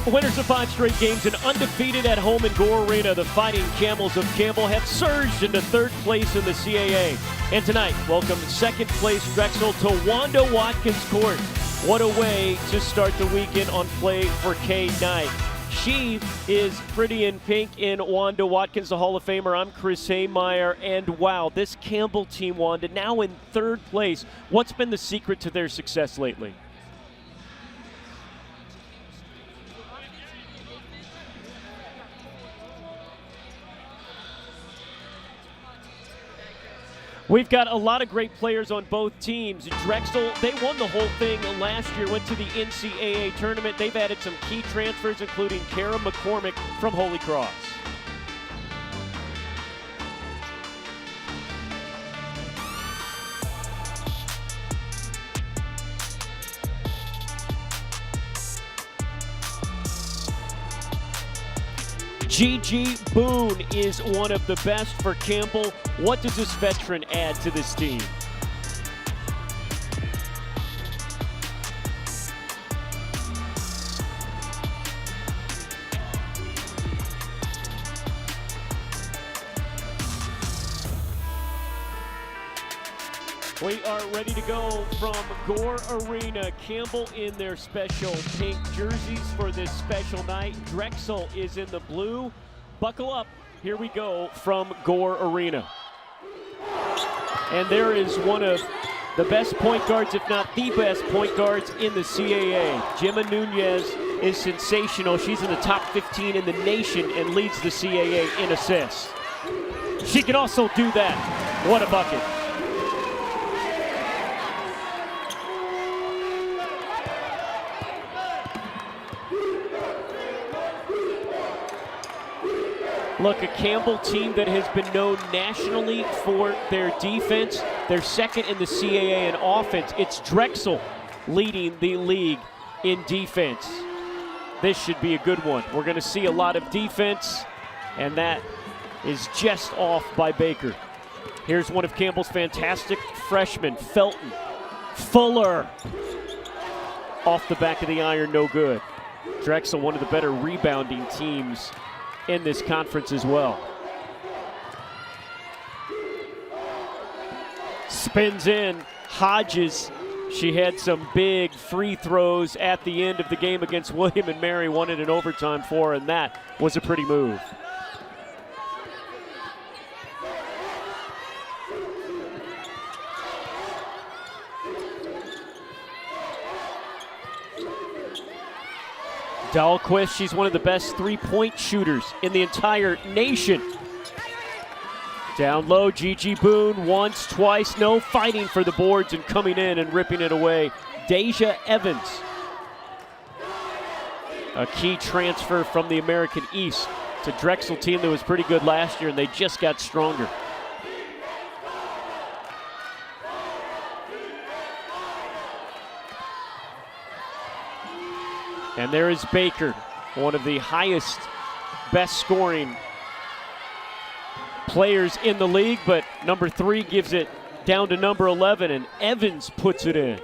Winners of 5 straight games and undefeated at home in Gore Arena, the Fighting Camels of Campbell have surged into 3rd place in the CAA. And tonight, welcome 2nd place Drexel to Wanda Watkins Court. What a way to start the weekend on Play for K night. She is pretty in pink in Wanda Watkins, the Hall of Famer. I'm Chris Haymeyer, and wow, this Campbell team, Wanda, now in 3rd place. What's been the secret to their success lately? We've got a lot of great players on both teams. Drexel, they won the whole thing last year, went to the NCAA tournament. They've added some key transfers, including Kara McCormick from Holy Cross. Gigi Boone is one of the best for Campbell. What does this veteran add to this team? We are ready to go from Gore Arena. Campbell in their special pink jerseys for this special night. Drexel is in the blue. Buckle up. Here we go from Gore Arena. And there is one of the best point guards, if not the best point guards in the CAA. Gemma Nunez is sensational. She's in the top 15 in the nation and leads the CAA in assists. She can also do that. What a bucket. Look, a Campbell team that has been known nationally for their defense. They're 2nd in the CAA in offense. It's Drexel leading the league in defense. This should be a good one. We're going to see a lot of defense, and that is just off by Baker. Here's one of Campbell's fantastic freshmen, Felton. Fuller. Off the back of the iron, no good. Drexel, one of the better rebounding teams in this conference as well. Spins in, Hodges. She had some big free throws at the end of the game against William and Mary, won it in overtime for her, and that was a pretty move. Dahlquist, she's one of the best three-point shooters in the entire nation. Down low, Gigi Boone, once, twice, no, fighting for the boards and coming in and ripping it away. Deja Evans, a key transfer from the American East. It's a Drexel team that was pretty good last year, and they just got stronger. And there is Baker, one of the highest, best scoring players in the league, but number 3 gives it down to number 11, and Evans puts it in.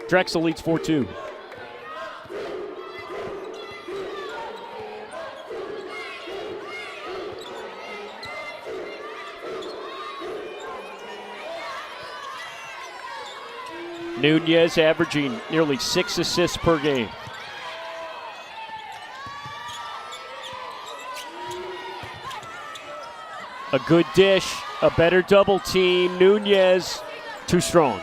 Drexel leads 4-2. Nunez averaging nearly 6 assists per game. A good dish, a better double team. Nunez, too strong.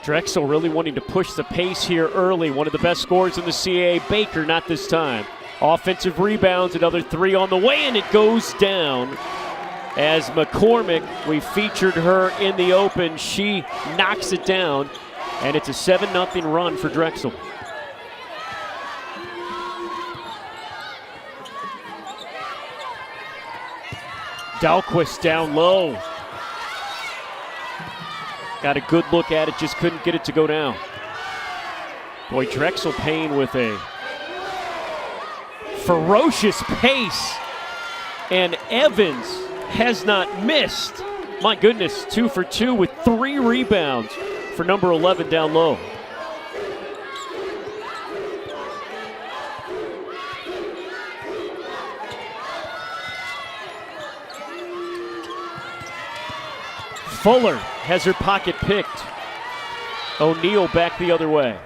Drexel really wanting to push the pace here early. One of the best scorers in the CAA. Baker, not this time. Offensive rebounds, another 3 on the way, and it goes down. As McCormick, we featured her in the open. She knocks it down, and it's a 7-0 run for Drexel. Dahlquist down low. Got a good look at it, just couldn't get it to go down. Boy, Drexel paying with a ferocious pace. And Evans has not missed. My goodness, 2 for 2 with 3 rebounds for number 11 down low. Fuller has her pocket picked. O'Neal back the other way.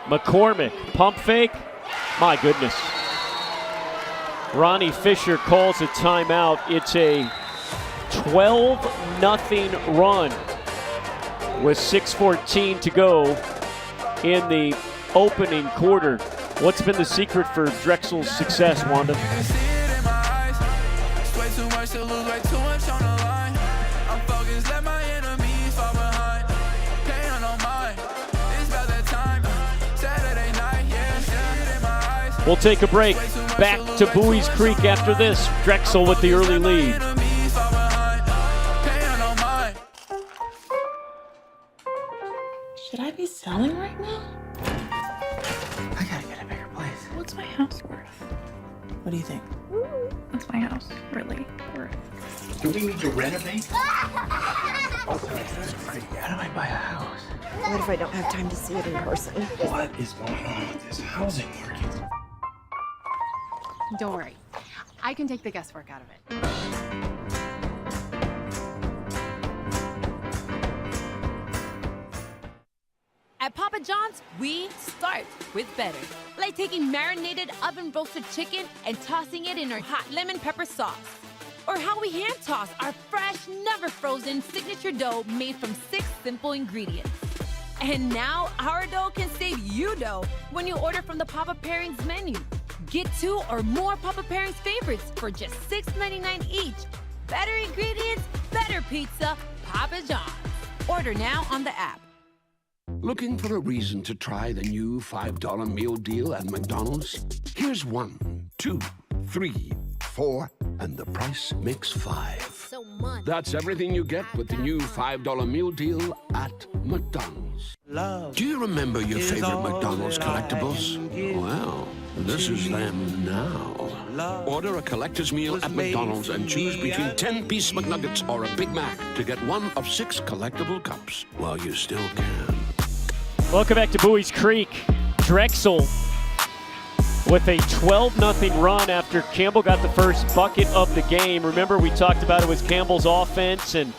McCormick, pump fake. My goodness. Ronnie Fisher calls a timeout. It's a 12-0 run with 6:14 to go in the opening quarter. What's been the secret for Drexel's success, Wanda? We'll take a break. Back to Buies Creek after this. Drexel with the early lead. Should I be selling right now? I gotta get a bigger place. What's my house worth? What do you think? What's my house really worth? Do we need to renovate? How do I buy a house? What if I don't have time to see it in person? What is going on with this housing market? Don't worry. I can take the guesswork out of it. At Papa John's, we start with better. Like taking marinated oven-roasted chicken and tossing it in our hot lemon pepper sauce. Or how we hand-toss our fresh, never-frozen signature dough made from 6 simple ingredients. And now, our dough can save you dough when you order from the Papa Pairings menu. Get 2 or more Papa Pairings favorites for just $6.99 each. Better ingredients, better pizza, Papa John's. Order now on the app. Looking for a reason to try the new $5 meal deal at McDonald's? Here's 1, 2, 3, 4, and the price makes 5. So much. That's everything you get with the new $5 meal deal at McDonald's. Do you remember your favorite McDonald's collectibles? Well, this is them now. Order a collector's meal at McDonald's and choose between 10-piece McNuggets or a Big Mac to get 1 of 6 collectible cups while you still can. Welcome back to Buies Creek. Drexel with a 12-0 run after Campbell got the first bucket of the game. Remember, we talked about it was Campbell's offense and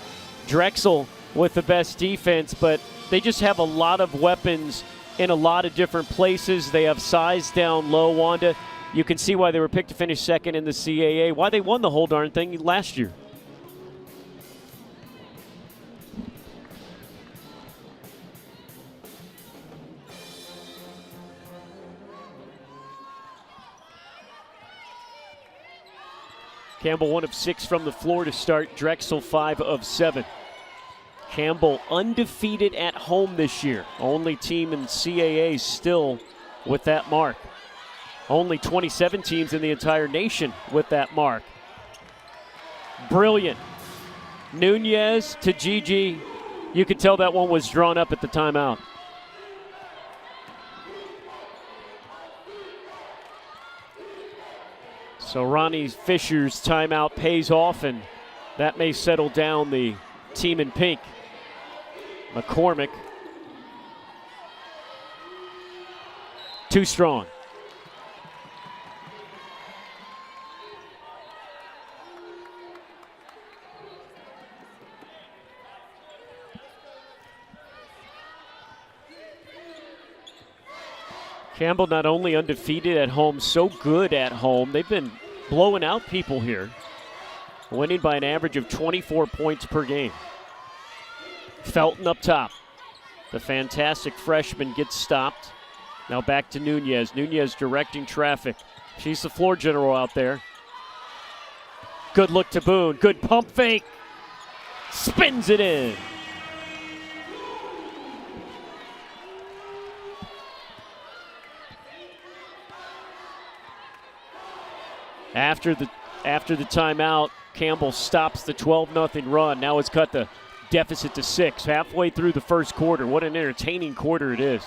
Drexel with the best defense, but they just have a lot of weapons in a lot of different places. They have size down low, Wanda. You can see why they were picked to finish second in the CAA, why they won the whole darn thing last year. Campbell 1 of 6 from the floor to start. Drexel 5 of 7. Campbell undefeated at home this year. Only team in CAA still with that mark. Only 27 teams in the entire nation with that mark. Brilliant. Nunez to Gigi. You could tell that one was drawn up at the timeout. So Ronnie Fisher's timeout pays off, and that may settle down the team in pink. McCormick. Too strong. Campbell not only undefeated at home, so good at home. They've been blowing out people here, winning by an average of 24 points per game. Felton up top. The fantastic freshman gets stopped. Now back to Nunez. Nunez directing traffic. She's the floor general out there. Good look to Boone. Good pump fake. Spins it in. After the timeout, Campbell stops the 12-0 run. Now it's cut the deficit to 6. Halfway through the first quarter. What an entertaining quarter it is.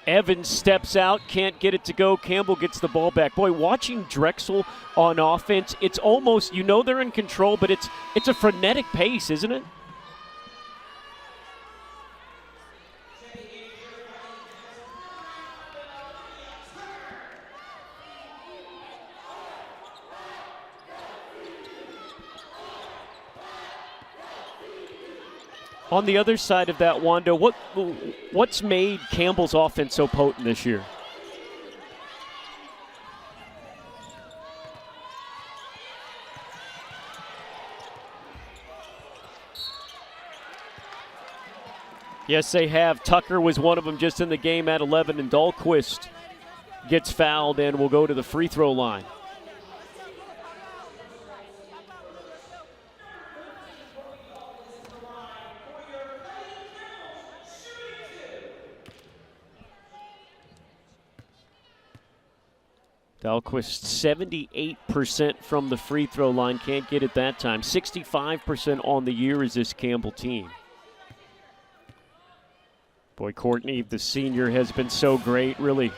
Evans steps out, can't get it to go. Campbell gets the ball back. Boy, watching Drexel on offense, it's almost, you know they're in control, but it's a frenetic pace, isn't it? On the other side of that, Wando, what's made Campbell's offense so potent this year? Yes, they have. Tucker was one of them just in the game at 11, and Dahlquist gets fouled and will go to the free throw line. Dahlquist 78% from the free throw line. Can't get it that time. 65% on the year is this Campbell team. Boy, Courtney, the senior, has been so great, really.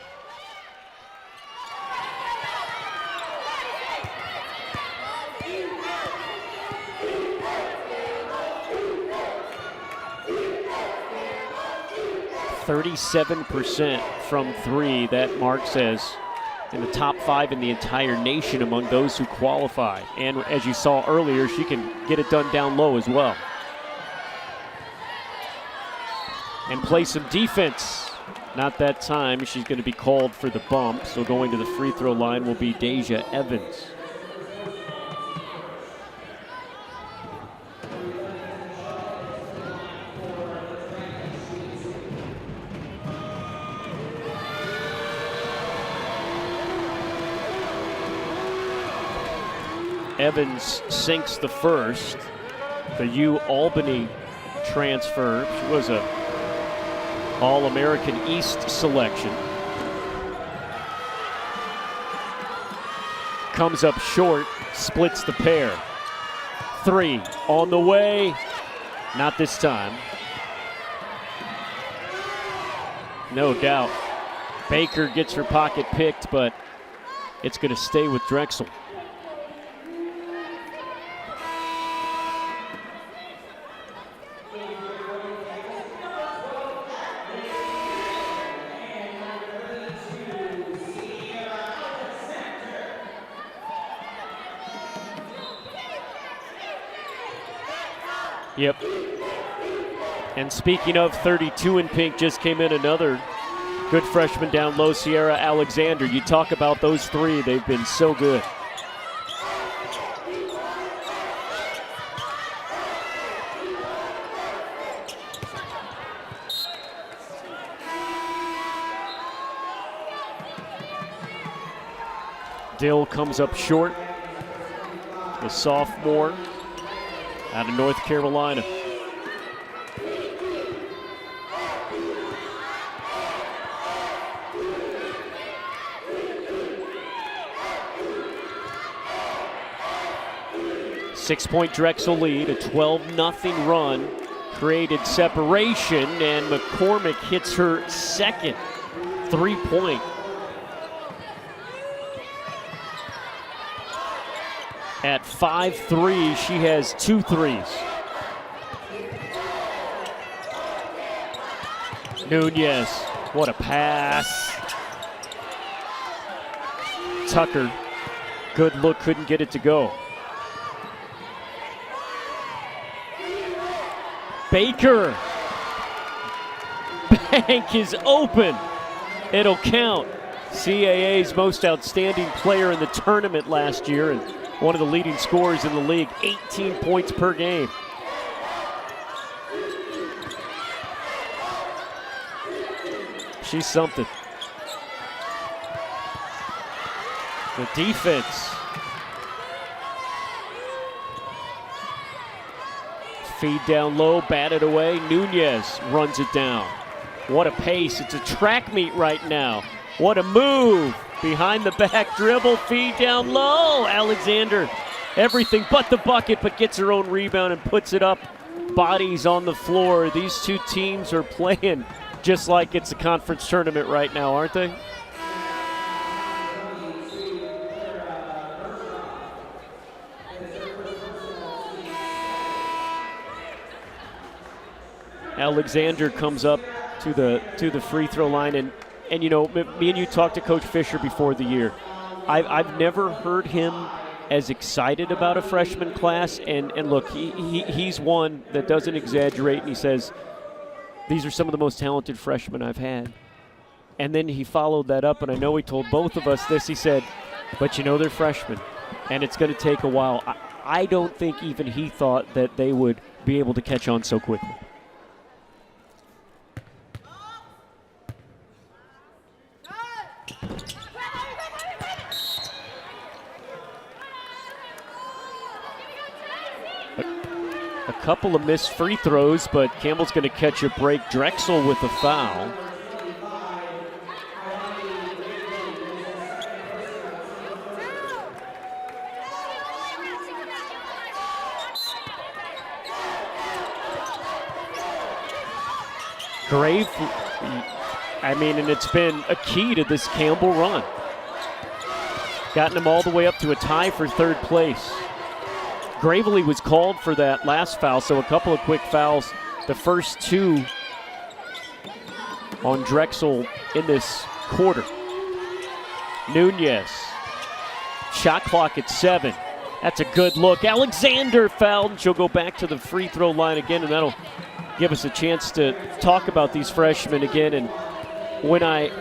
%37% from three. That mark says in the top 5 in the entire nation among those who qualify. And as you saw earlier, she can get it done down low as well. And play some defense. Not that time. She's going to be called for the bump. So going to the free throw line will be Deja Evans. Evans sinks the first. The U-Albany transfer. She was a All-American East selection. Comes up short, splits the pair. 3 on the way. Not this time. No doubt. Baker gets her pocket picked, but it's going to stay with Drexel. Yep. And speaking of 32 in pink, just came in another good freshman down low, Sierra Alexander. You talk about those three, they've been so good. Dill comes up short, the sophomore out of North Carolina. Six-point Drexel lead, a 12-0 run, created separation, and McCormick hits her second three-point. At 5'3", she has 2 threes. Nunez, what a pass. Tucker, good look, couldn't get it to go. Baker, bank is open. It'll count. CAA's most outstanding player in the tournament last year, and one of the leading scorers in the league, 18 points per game. She's something. The defense. Feed down low, batted away. Nunez runs it down. What a pace. It's a track meet right now. What a move. Behind the back dribble, feed down low. Alexander, everything but the bucket, but gets her own rebound and puts it up. Bodies on the floor. These two teams are playing just like it's a conference tournament right now, aren't they? Alexander comes up to the free throw line, and you know, me and you talked to Coach Fisher before the year. I've never heard him as excited about a freshman class. And look, he's one that doesn't exaggerate, and he says, these are some of the most talented freshmen I've had. And then he followed that up, and I know he told both of us this. He said, but they're freshmen, and it's going to take a while. I don't think even he thought that they would be able to catch on so quickly. A couple of missed free throws, but Campbell's going to catch a break. Drexel with a foul. And it's been a key to this Campbell run. Gotten them all the way up to a tie for third place. Gravely was called for that last foul, so a couple of quick fouls. The first two on Drexel in this quarter. Nunez. Shot clock at 7. That's a good look. Alexander fouled, and she'll go back to the free throw line again, and that'll give us a chance to talk about these freshmen again. And when I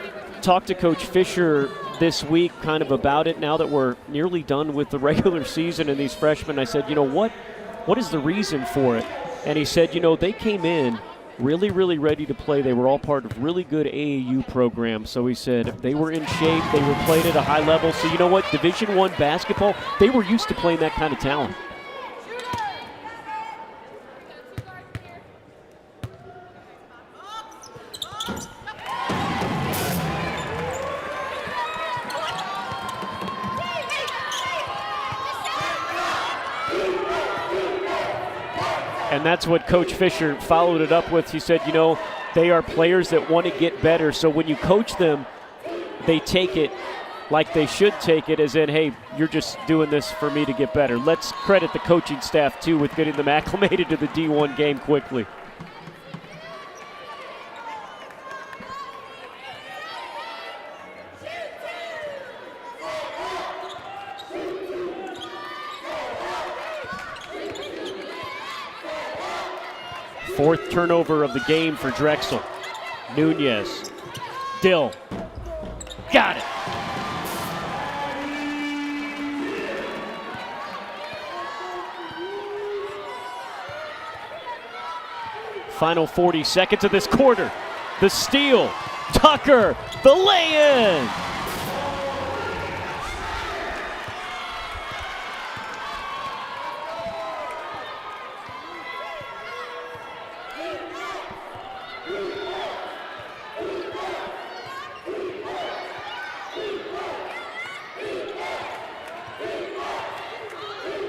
talked to Coach Fisher this week kind of about it, now that we're nearly done with the regular season and these freshmen, I said, what is the reason for it? And he said, they came in really, really ready to play. They were all part of really good AAU programs. So he said they were in shape. They were playing at a high level. So you know what? Division I basketball, they were used to playing that kind of talent. And that's what Coach Fisher followed it up with. He said, they are players that want to get better. So when you coach them, they take it like they should take it, as in, hey, you're just doing this for me to get better. Let's credit the coaching staff, too, with getting them acclimated to the D1 game quickly. Fourth turnover of the game for Drexel. Nunez. Dill. Got it. Final 40 seconds of this quarter. The steal. Tucker. The lay-in.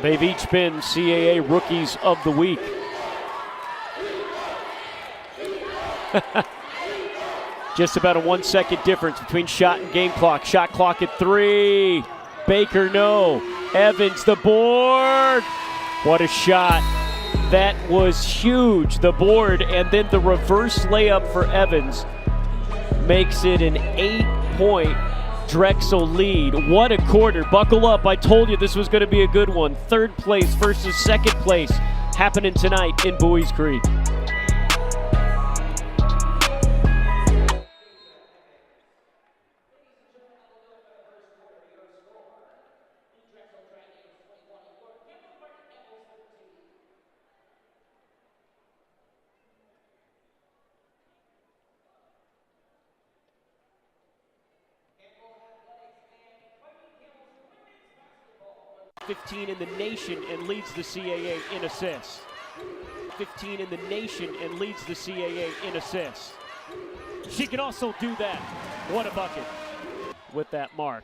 They've each been CAA Rookies of the Week. Just about a 1 second difference between shot and game clock. Shot clock at 3. Baker, no. Evans, the board. What a shot. That was huge. The board, and then the reverse layup for Evans makes it an 8-point Drexel lead. What a quarter. Buckle up. I told you this was going to be a good one. Third place versus second place happening tonight in Buies Creek. #15 in the nation and leads the CAA in assists. 15 in the nation and leads the CAA in assists. She can also do that. What a bucket with that mark.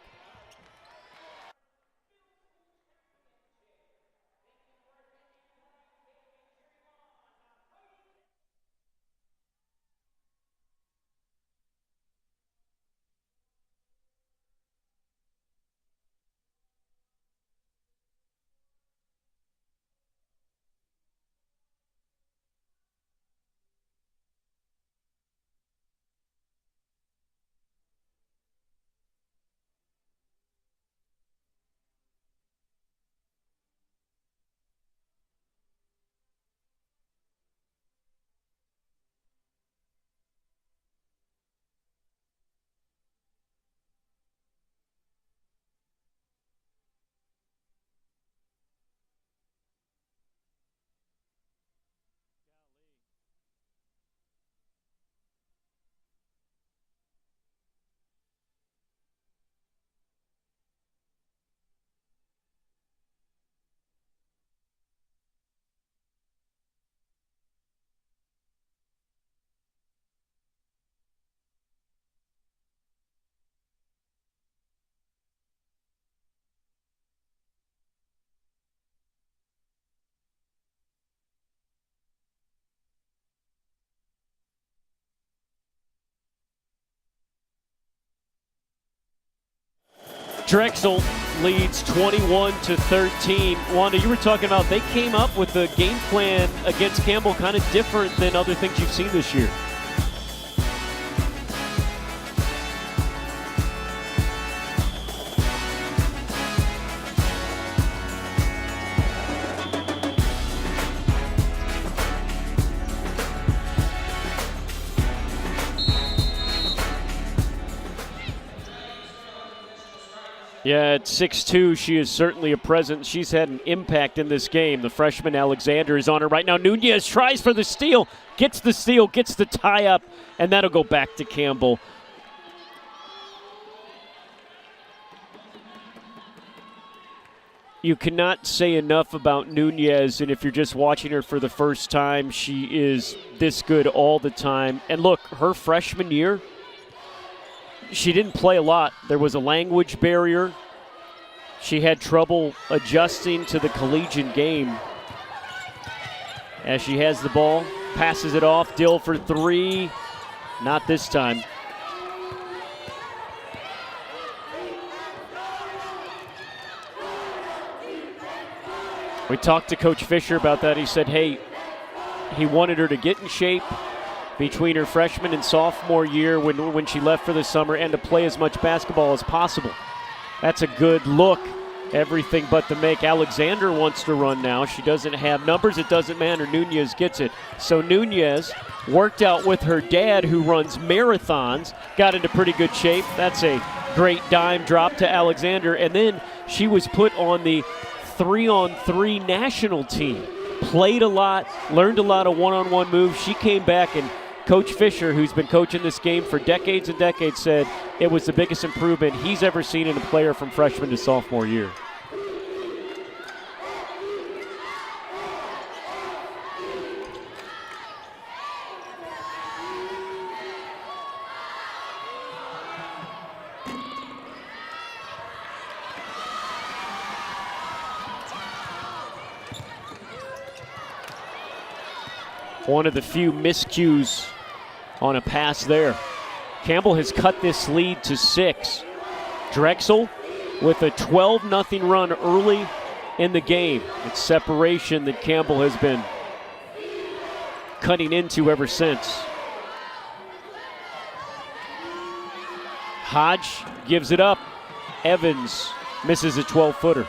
Drexel leads 21-13. Wanda, you were talking about they came up with the game plan against Campbell kind of different than other things you've seen this year. Yeah, at 6'2", she is certainly a presence. She's had an impact in this game. The freshman Alexander is on her right now. Nunez tries for the steal, gets the tie up, and that'll go back to Campbell. You cannot say enough about Nunez, and if you're just watching her for the first time, she is this good all the time. And look, her freshman year, she didn't play a lot. There was a language barrier. She had trouble adjusting to the collegiate game. As she has the ball, passes it off. Dill for three. Not this time. We talked to Coach Fisher about that. He said, hey, he wanted her to get in shape between her freshman and sophomore year when she left for the summer, and to play as much basketball as possible. That's a good look. Everything but the make. Alexander wants to run now. She doesn't have numbers. It doesn't matter. Nunez gets it. So Nunez worked out with her dad, who runs marathons, got into pretty good shape. That's a great dime drop to Alexander. And then she was put on the 3-on-3 national team. Played a lot, learned a lot of one-on-one moves. She came back, and Coach Fisher, who's been coaching this game for decades and decades, said it was the biggest improvement he's ever seen in a player from freshman to sophomore year. One of the few miscues on a pass there. Campbell has cut this lead to 6. Drexel with a 12-0 run early in the game. It's separation that Campbell has been cutting into ever since. Hodge gives it up. Evans misses a 12-footer.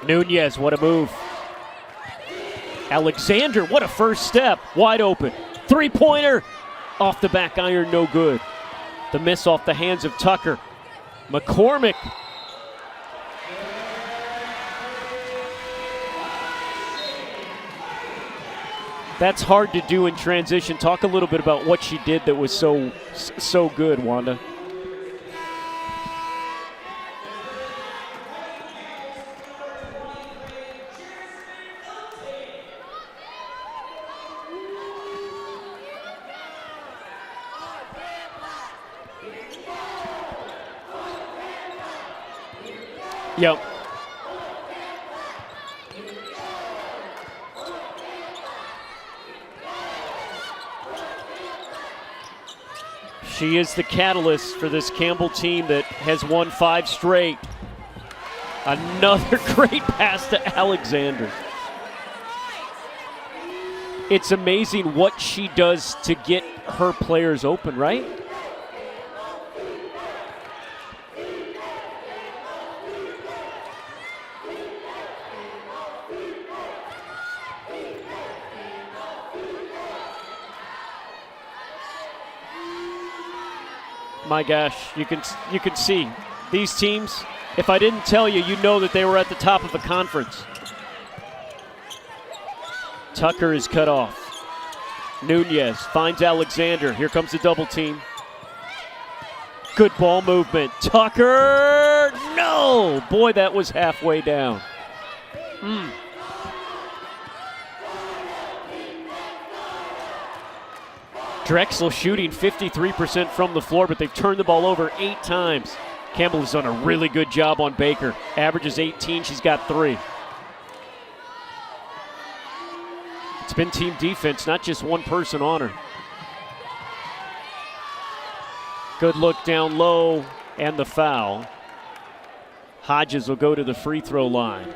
Nunez, what a move. Alexander, what a first step. Wide open. Three-pointer. Off the back iron, no good. The miss off the hands of Tucker. McCormick. That's hard to do in transition. Talk a little bit about what she did that was so good, Wanda. Yep. She is the catalyst for this Campbell team that has won 5 straight. Another great pass to Alexander. It's amazing what she does to get her players open, right? My gosh, you can see these teams. If I didn't tell you, you'd know that they were at the top of a conference. Tucker is cut off. Nunez finds Alexander. Here comes the double team. Good ball movement. Tucker, no! Boy, that was halfway down. Drexel shooting 53% from the floor, but they've turned the ball over 8 times. Campbell has done a really good job on Baker. Averages 18, she's got 3. It's been team defense, not just one person on her. Good look down low and the foul. Hodges will go to the free throw line.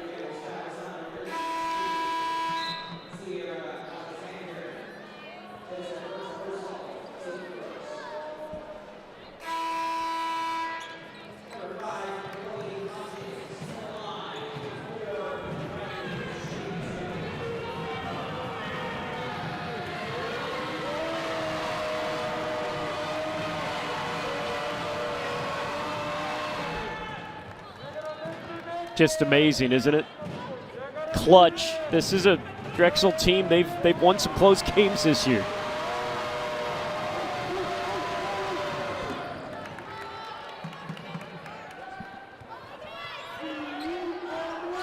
Just amazing, isn't it? Clutch. This is a Drexel team. They've won some close games this year.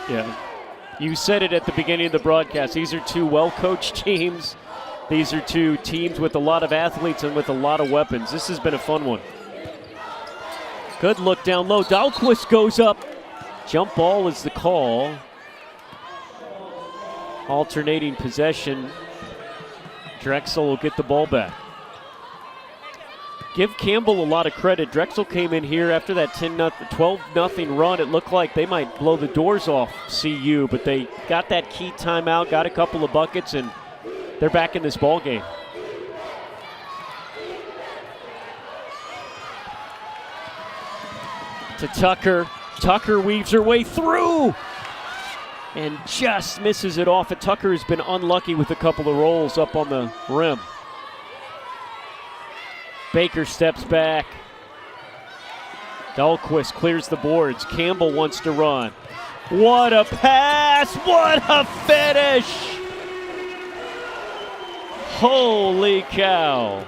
Yeah. You said it at the beginning of the broadcast. These are two well-coached teams. These are two teams with a lot of athletes and with a lot of weapons. This has been a fun one. Good look down low. Dahlquist goes up. Jump ball is the call. Alternating possession. Drexel will get the ball back. Give Campbell a lot of credit. Drexel came in here after that 12-0 run. It looked like they might blow the doors off CU, but they got that key timeout, got a couple of buckets, and they're back in this ball game. To Tucker. Tucker weaves her way through and just misses it off. And Tucker has been unlucky with a couple of rolls up on the rim. Baker steps back. Dahlquist clears the boards. Campbell wants to run. What a pass! What a finish! Holy cow.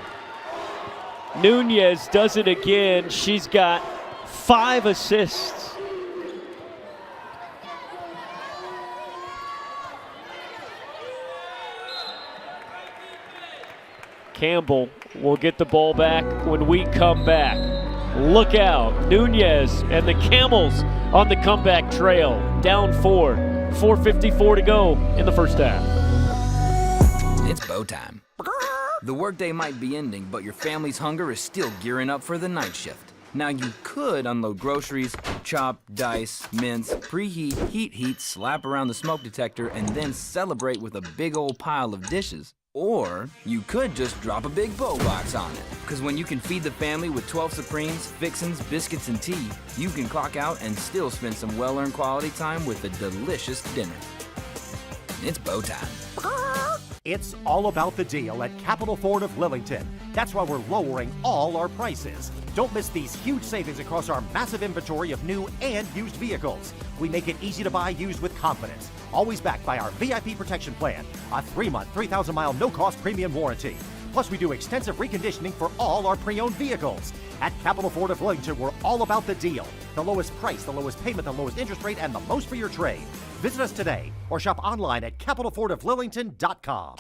Nunez does it again. She's got 5 assists. Campbell will get the ball back when we come back. Look out, Nunez and the Camels on the comeback trail. Down 4, 4:54 to go in the first half. It's bow time. The workday might be ending, but your family's hunger is still gearing up for the night shift. Now you could unload groceries, chop, dice, mince, preheat, heat, slap around the smoke detector, and then celebrate with a big old pile of dishes. Or you could just drop a big bow box on it. Because when you can feed the family with 12 Supremes, fixins, biscuits, and tea, you can clock out and still spend some well-earned quality time with a delicious dinner. It's bow time. It's all about the deal at Capital Ford of Lillington. That's why we're lowering all our prices. Don't miss these huge savings across our massive inventory of new and used vehicles. We make it easy to buy used with confidence. Always backed by our VIP protection plan, a 3-month, 3,000-mile no-cost premium warranty. Plus, we do extensive reconditioning for all our pre-owned vehicles. At Capital Ford of Lillington, we're all about the deal. The lowest price, the lowest payment, the lowest interest rate, and the most for your trade. Visit us today or shop online at capitalfordoflillington.com.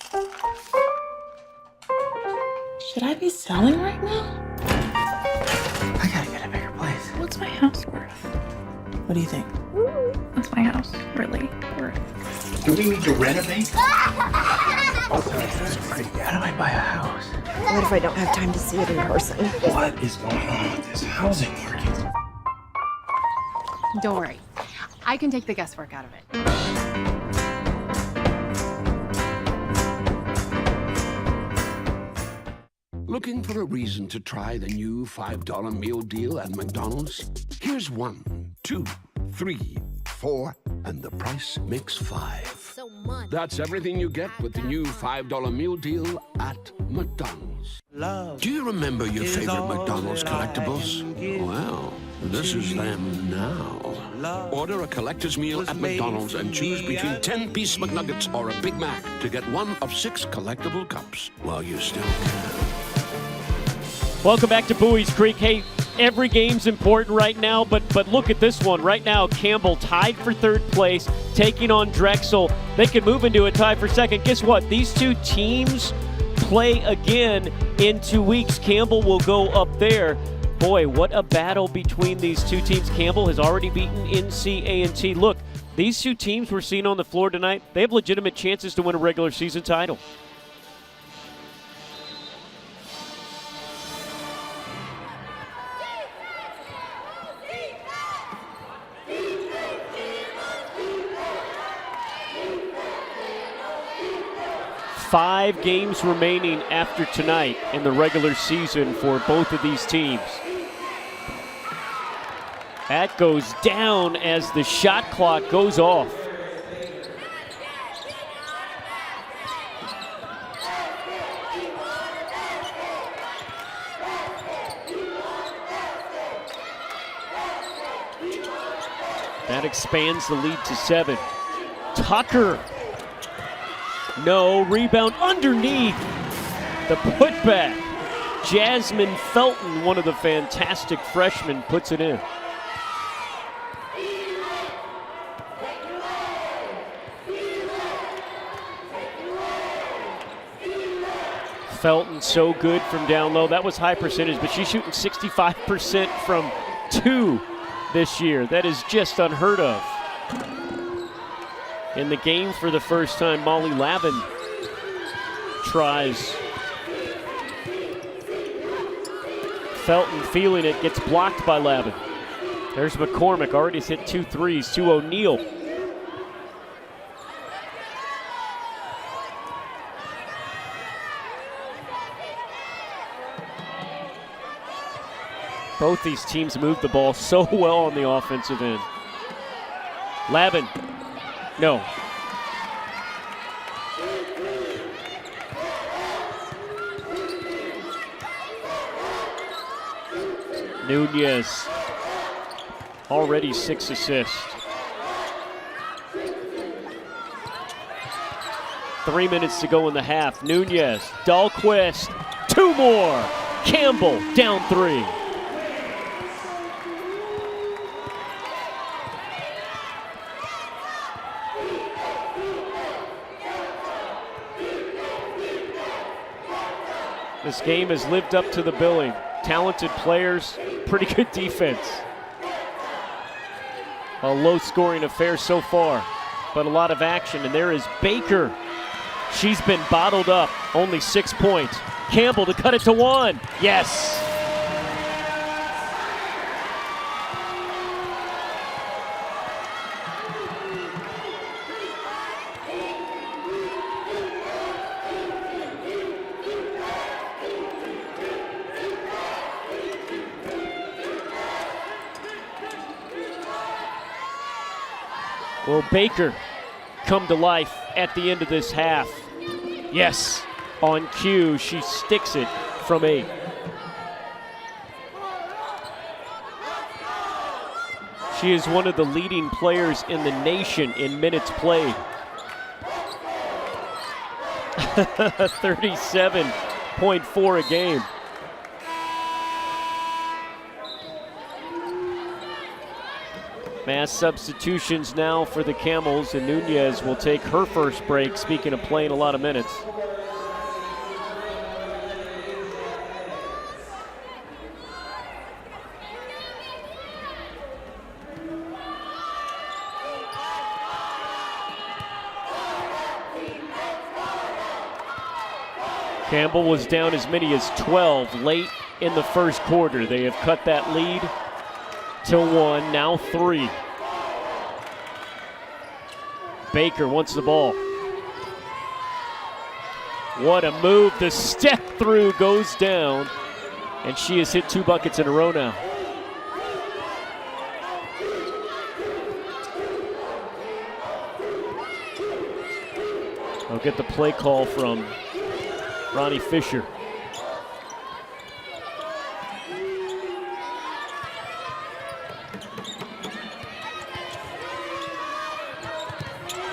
Should I be selling right now? I gotta get a bigger place. What's my house worth? What do you think? What's my house really worth? Do we need to renovate? How do I buy a house? What if I don't have time to see it in person? What is going on with this housing market? Don't worry. I can take the guesswork out of it. Looking for a reason to try the new $5 meal deal at McDonald's? Here's 1, 2, 3, 4, and the price makes 5. That's everything you get with the new $5 meal deal at McDonald's. Do you remember your favorite McDonald's collectibles? Well, this is them now. Order a collector's meal at McDonald's and choose between 10-piece McNuggets or a Big Mac to get one of 6 collectible cups while you still can. Welcome back to Bowie's Creek. Hey, every game's important right now, but look at this one. Right now, Campbell tied for 3rd place, taking on Drexel. They could move into a tie for 2nd. Guess what? These two teams play again in 2 weeks. Campbell will go up there. Boy, what a battle between these two teams. Campbell has already beaten CAA. Look, these two teams we're seeing on the floor tonight, they have legitimate chances to win a regular season title. 5 games remaining after tonight in the regular season for both of these teams. That goes down as the shot clock goes off. That expands the lead to 7. Tucker. No, rebound underneath. The putback. Jasmine Felton, one of the fantastic freshmen, puts it in. Felton so good from down low. That was high percentage, but she's shooting 65% from 2 this year. That is just unheard of. In the game for the first time, Molly Lavin tries. Felton feeling it, gets blocked by Lavin. There's McCormick, already hit 2 threes to O'Neal. Both these teams move the ball so well on the offensive end. Lavin, no. Nunez, already 6 assists. 3 minutes to go in the half. Nunez, Dahlquist, 2 more. Campbell down 3. This game has lived up to the billing. Talented players, pretty good defense. A low-scoring affair so far, but a lot of action. And there is Baker. She's been bottled up, only 6 points. Campbell to cut it to 1. Yes. Will Baker come to life at the end of this half? Yes, on cue, she sticks it from 8. She is one of the leading players in the nation in minutes played. 37.4 a game. Mass substitutions now for the Camels, and Nunez will take her first break, speaking of playing a lot of minutes. Campbell was down as many as 12 late in the first quarter. They have cut that lead to 1, now 3. Baker wants the ball. What a move. The step through goes down, and she has hit 2 buckets in a row now. I'll get the play call from Ronnie Fisher.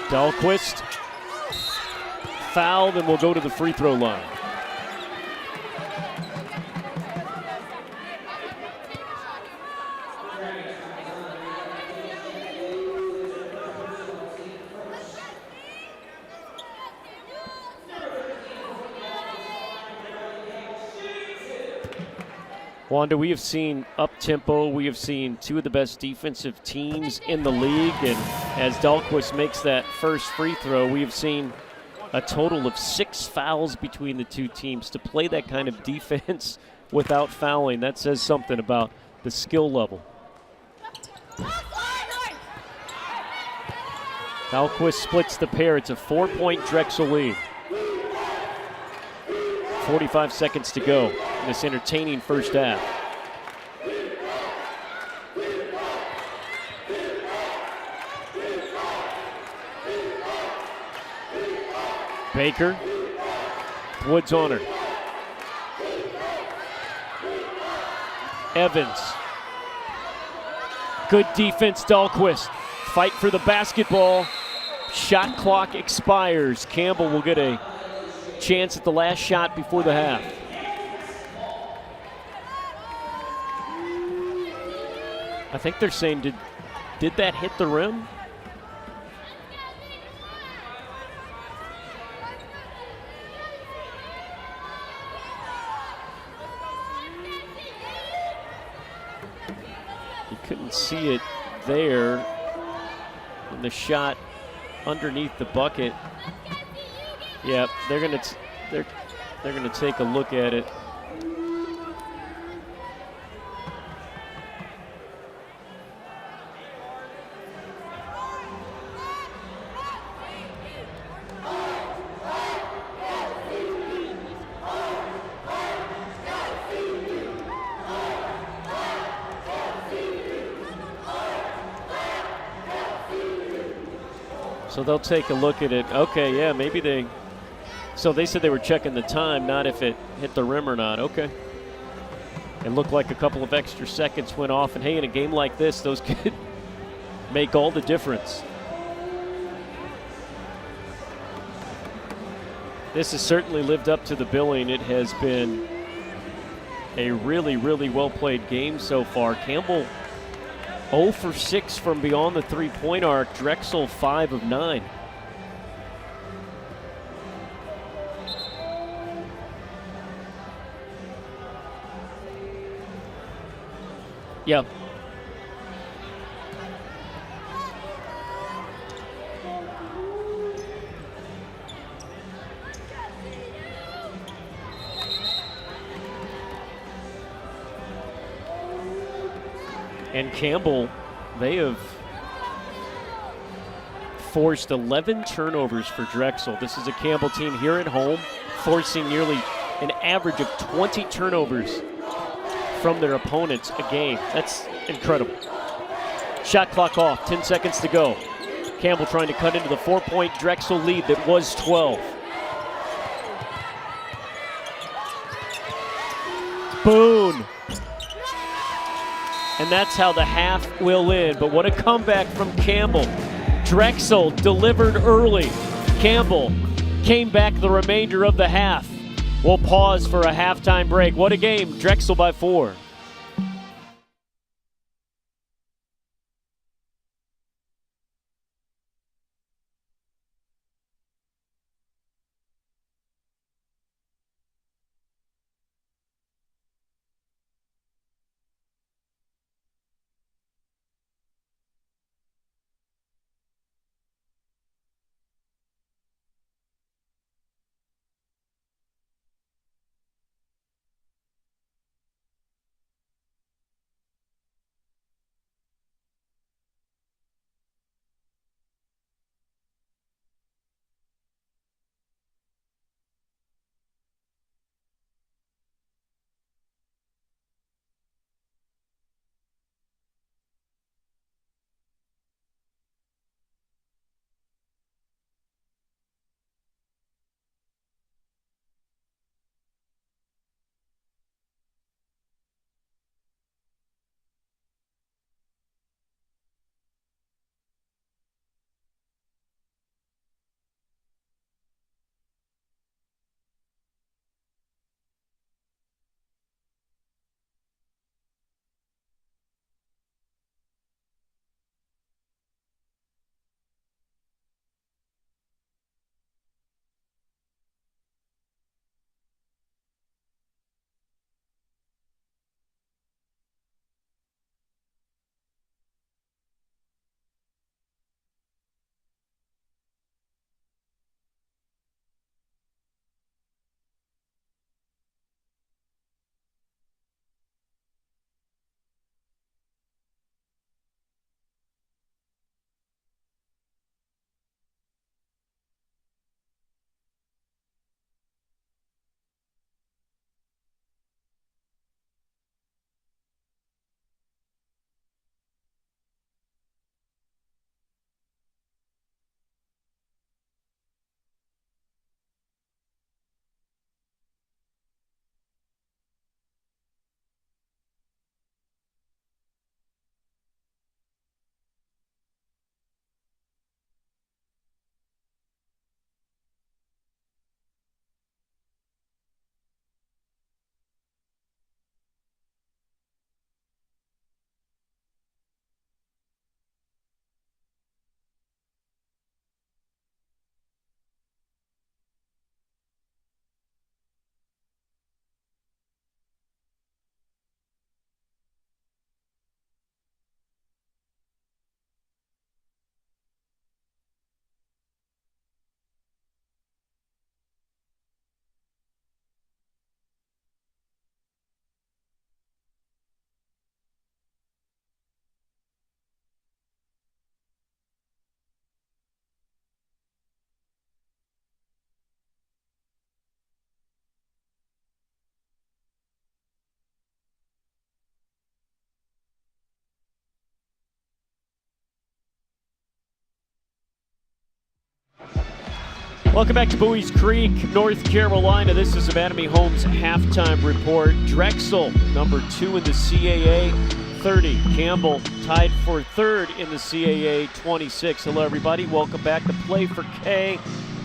Dahlquist fouled and will go to the free throw line. Wanda, we have seen up-tempo, we have seen 2 of the best defensive teams in the league, and as Dahlquist makes that first free throw, we have seen a total of 6 fouls between the 2 teams. To play that kind of defense without fouling, that says something about the skill level. Dahlquist splits the pair. It's a 4-point Drexel lead. 45 seconds to go in this entertaining first half. Baker, Woods on her. Evans. Good defense, Dahlquist. Fight for the basketball. Shot clock expires. Campbell will get a chance at the last shot before the half. I think they're saying, did that hit the rim? You couldn't see it there. And the shot underneath the bucket. Yep, they're gonna take a look at it. So they'll take a look at it. Okay, yeah, maybe they. So they said they were checking the time, not if it hit the rim or not. Okay. It looked like a couple of extra seconds went off. And hey, in a game like this, those could make all the difference. This has certainly lived up to the billing. It has been a really, really well-played game so far. Campbell 0 for 6 from beyond the three-point arc. Drexel 5 of 9. Yep. And Campbell, they have forced 11 turnovers for Drexel. This is a Campbell team here at home, forcing nearly an average of 20 turnovers from their opponents a game. That's incredible. Shot clock off, 10 seconds to go. Campbell trying to cut into the 4-point Drexel lead that was 12. Boone. And that's how the half will end. But what a comeback from Campbell. Drexel delivered early. Campbell came back the remainder of the half. We'll pause for a halftime break. What a game. Drexel by 4. Welcome back to Bowie's Creek, North Carolina. This is Anatomy Homes halftime report. Drexel, number 2 in the CAA, 30. Campbell tied for 3rd in the CAA, 26. Hello, everybody. Welcome back to Play for K.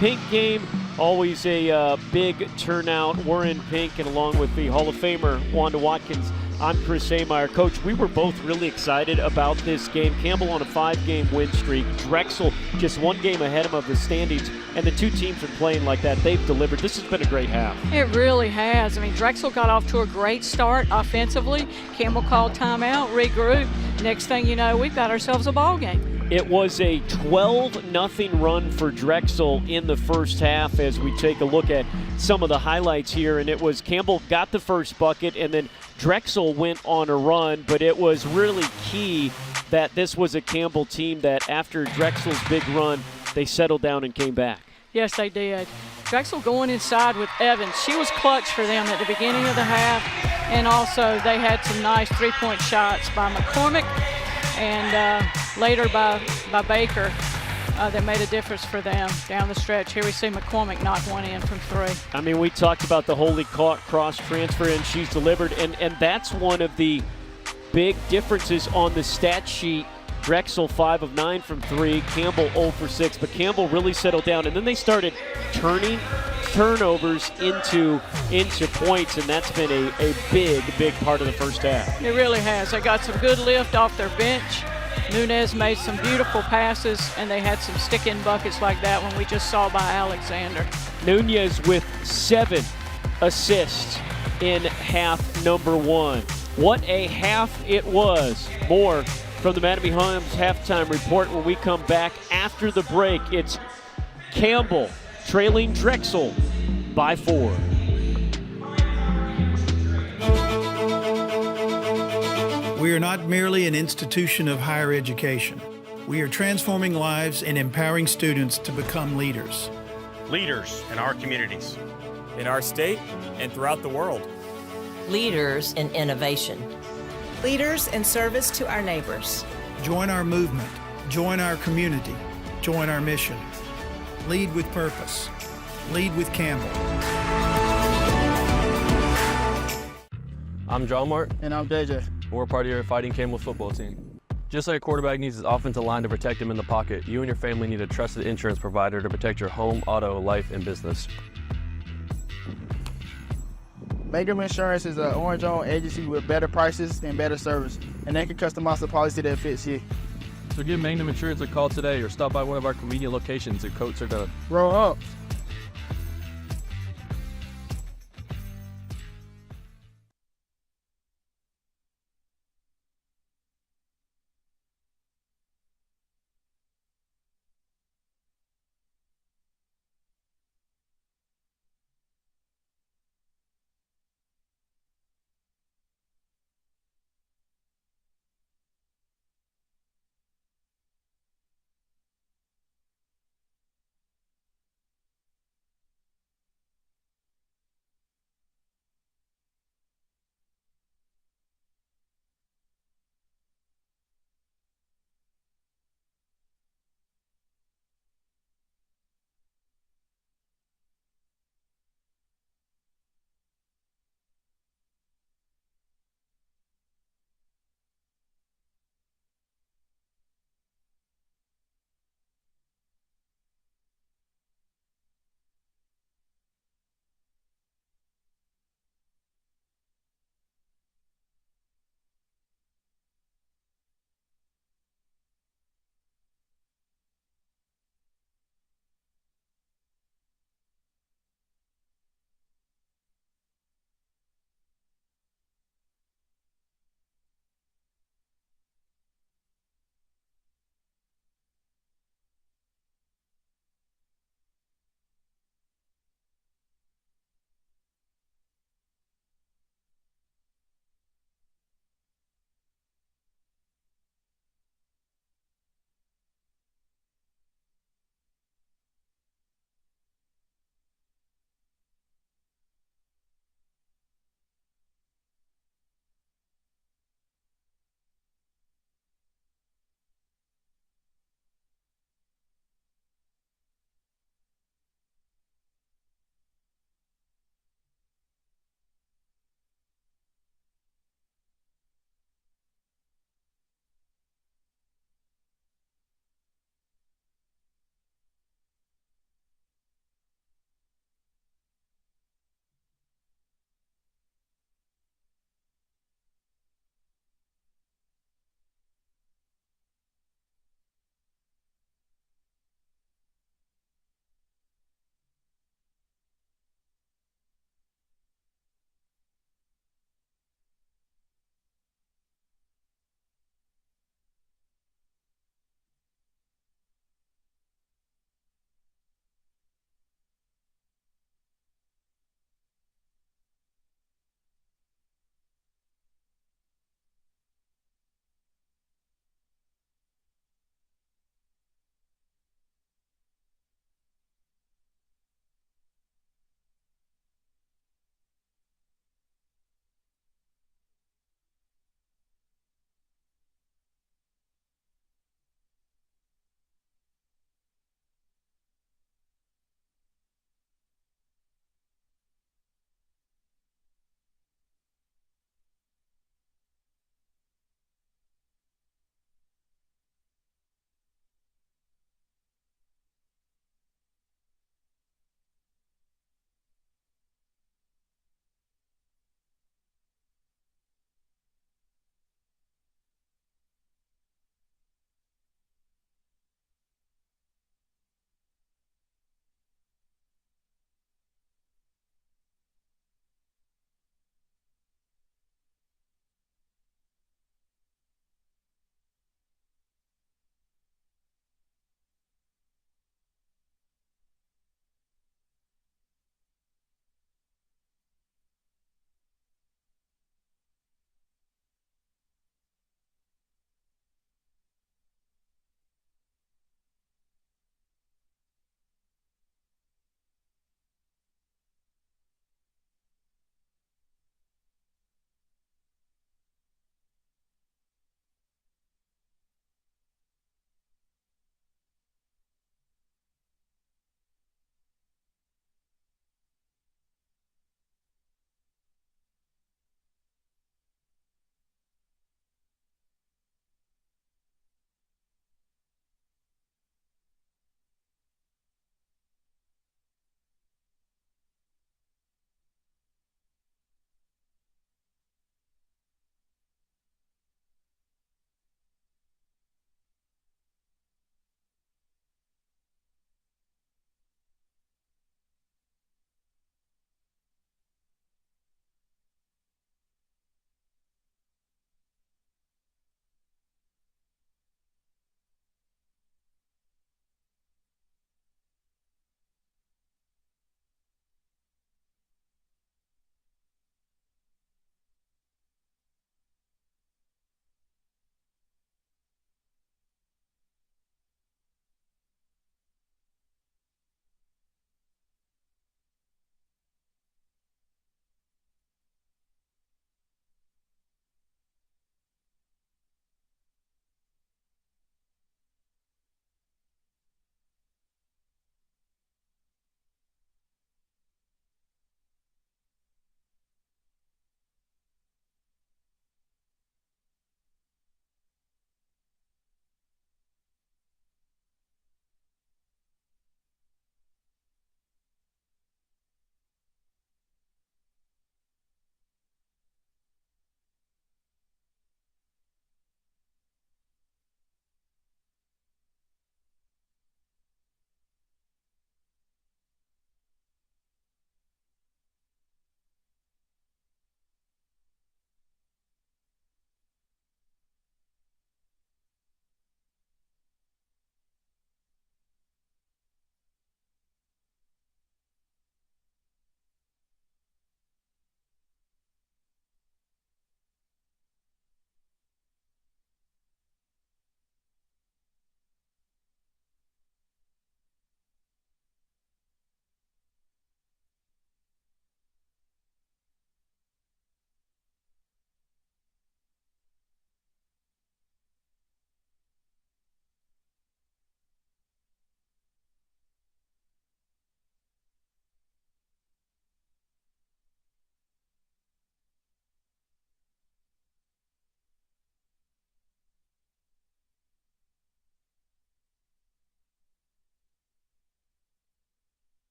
Pink game, always a big turnout. We're in pink, and along with the Hall of Famer, Wanda Watkins, I'm Chris Ameyer. Coach, we were both really excited about this game. Campbell on a 5-game win streak. Drexel just 1 game ahead of the standings, and the 2 teams are playing like that. They've delivered. This has been a great half. It really has. I mean, Drexel got off to a great start offensively. Campbell called timeout, regrouped. Next thing you know, we've got ourselves a ball game. It was a 12-0 run for Drexel in the first half as we take a look at some of the highlights here. And it was Campbell got the first bucket, and then Drexel went on a run. But it was really key that this was a Campbell team that after Drexel's big run, they settled down and came back. Yes, they did. Drexel going inside with Evans. She was clutch for them at the beginning of the half. And also they had some nice three-point shots by McCormick and later by Baker that made a difference for them down the stretch. Here we see McCormick knock one in from 3. I mean, we talked about the Holy Cross transfer, and she's delivered. And that's one of the big differences on the stat sheet. Drexel 5 of 9 from 3, Campbell 0 for 6, but Campbell really settled down, and then they started turning turnovers into points, and that's been a big part of the first half. It really has. They got some good lift off their bench. Nunez made some beautiful passes, and they had some stick-in buckets like that one we just saw by Alexander. Nunez with 7 assists in half number 1. What a half it was. More from the Anatomy Homes halftime report when we come back after the break. It's Campbell trailing Drexel by 4. We are not merely an institution of higher education. We are transforming lives and empowering students to become leaders. Leaders in our communities, in our state, and throughout the world. Leaders in innovation. Leaders in service to our neighbors. Join our movement. Join our community. Join our mission. Lead with purpose. Lead with Campbell. I'm John Mart. And I'm DJ. We're part of your Fighting Campbell football team. Just like a quarterback needs his offensive line to protect him in the pocket, you and your family need a trusted insurance provider to protect your home, auto, life, and business. Magnum Insurance is an orange-owned agency with better prices and better service, and they can customize the policy that fits you. So give Magnum Insurance a call today or stop by one of our convenient locations if coats are done. Roll up.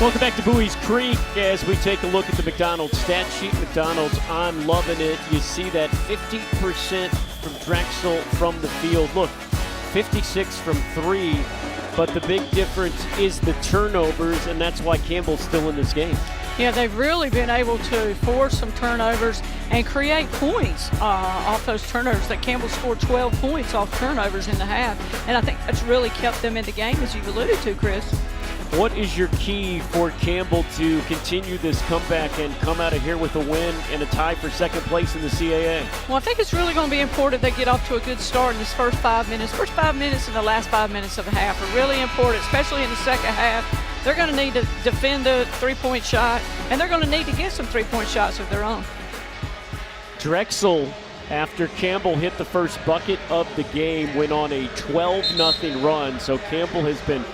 Welcome back to Bowie's Creek as we take a look at the McDonald's stat sheet. McDonald's, I'm loving it. You see that 50% from Drexel from the field. Look, 56 from 3, but the big difference is the turnovers, and that's why Campbell's still in this game. Yeah, they've really been able to force some turnovers and create points off those turnovers. That Campbell scored 12 points off turnovers in the half, and I think that's really kept them in the game, as you've alluded to, Chris. What is your key for Campbell to continue this comeback and come out of here with a win and a tie for second place in the CAA? Well, I think it's really going to be important they get off to a good start in this first 5 minutes. First 5 minutes and the last 5 minutes of the half are really important, especially in the second half. They're going to need to defend the three-point shot, and they're going to need to get some three-point shots of their own. Drexel, after Campbell hit the first bucket of the game, went on a 12-0 run. So Campbell has been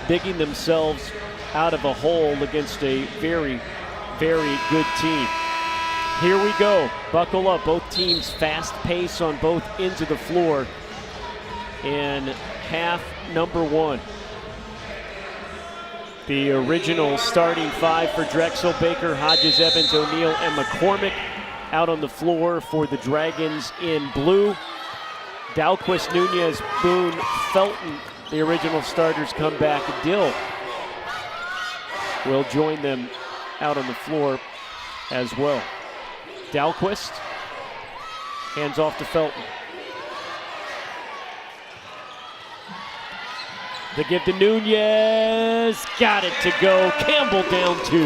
digging themselves out of a hole against a very, very good team. Here we go. Buckle up. Both teams fast pace on both ends of the floor in half number 1. The original starting 5 for Drexel: Baker, Hodges, Evans, O'Neal, and McCormick. Out on the floor for the Dragons in blue: Dalquist, Nunez, Boone, Felton. The original starters come back. Dill will join them out on the floor as well. Dalquist hands off to Felton. The give to Nunez. Got it to go. Campbell down 2.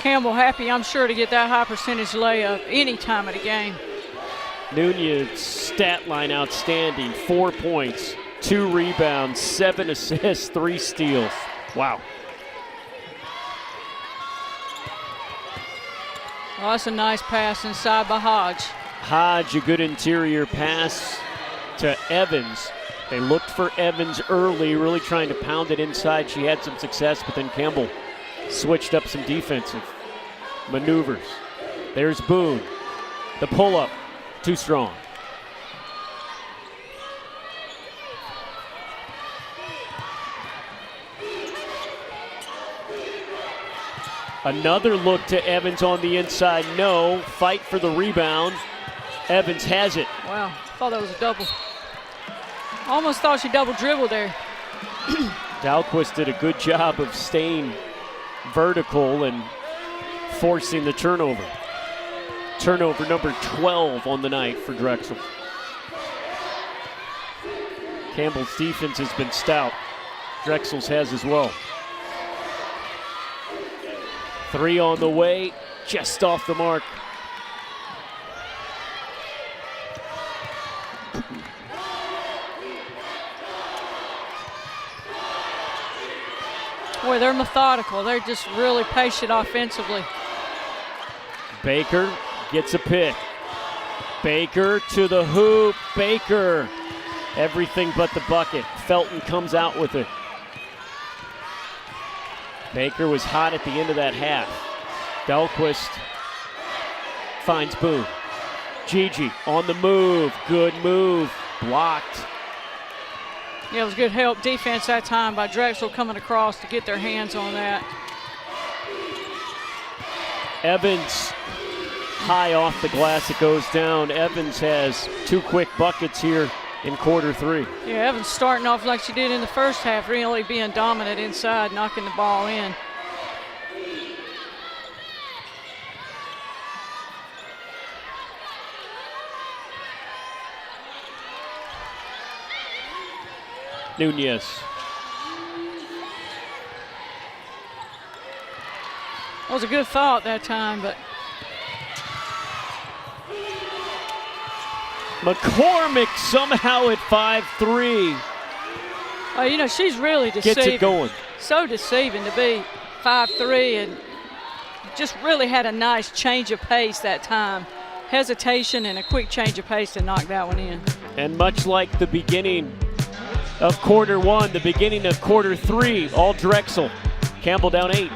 Campbell happy, I'm sure, to get that high percentage layup any time of the game. Nunez stat line outstanding. 4 points, 2 rebounds, 7 assists, 3 steals. Wow. Well, that's a nice pass inside by Hodge. Hodge, a good interior pass to Evans. They looked for Evans early, really trying to pound it inside. She had some success, but then Campbell switched up some defensive maneuvers. There's Boone. The pull-up, too strong. Another look to Evans on the inside. No. Fight for the rebound. Evans has it. Wow, thought that was a double. Almost thought she double dribbled there. Dalquist did a good job of staying vertical and forcing the turnover. Turnover number 12 on the night for Drexel. Campbell's defense has been stout. Drexel's has as well. 3 on the way, just off the mark. Boy, they're methodical. They're just really patient offensively. Baker gets a pick. Baker to the hoop. Baker, everything but the bucket. Felton comes out with it. Baker was hot at the end of that half. Dalquist finds Boone. Gigi on the move. Good move. Blocked. Yeah, it was good help defense that time by Drexel coming across to get their hands on that. Evans high off the glass. It goes down. Evans has 2 quick buckets here in quarter 3. Yeah, Evans starting off like she did in the first half, really being dominant inside, knocking the ball in. Nunez. That was a good thought that time, but McCormick somehow at 5'3". Oh, you know, she's really deceiving. Gets it going. So deceiving to be 5'3", and just really had a nice change of pace that time. Hesitation and a quick change of pace to knock that one in. And much like the beginning of quarter 1, the beginning of quarter 3, all Drexel. Campbell down 8.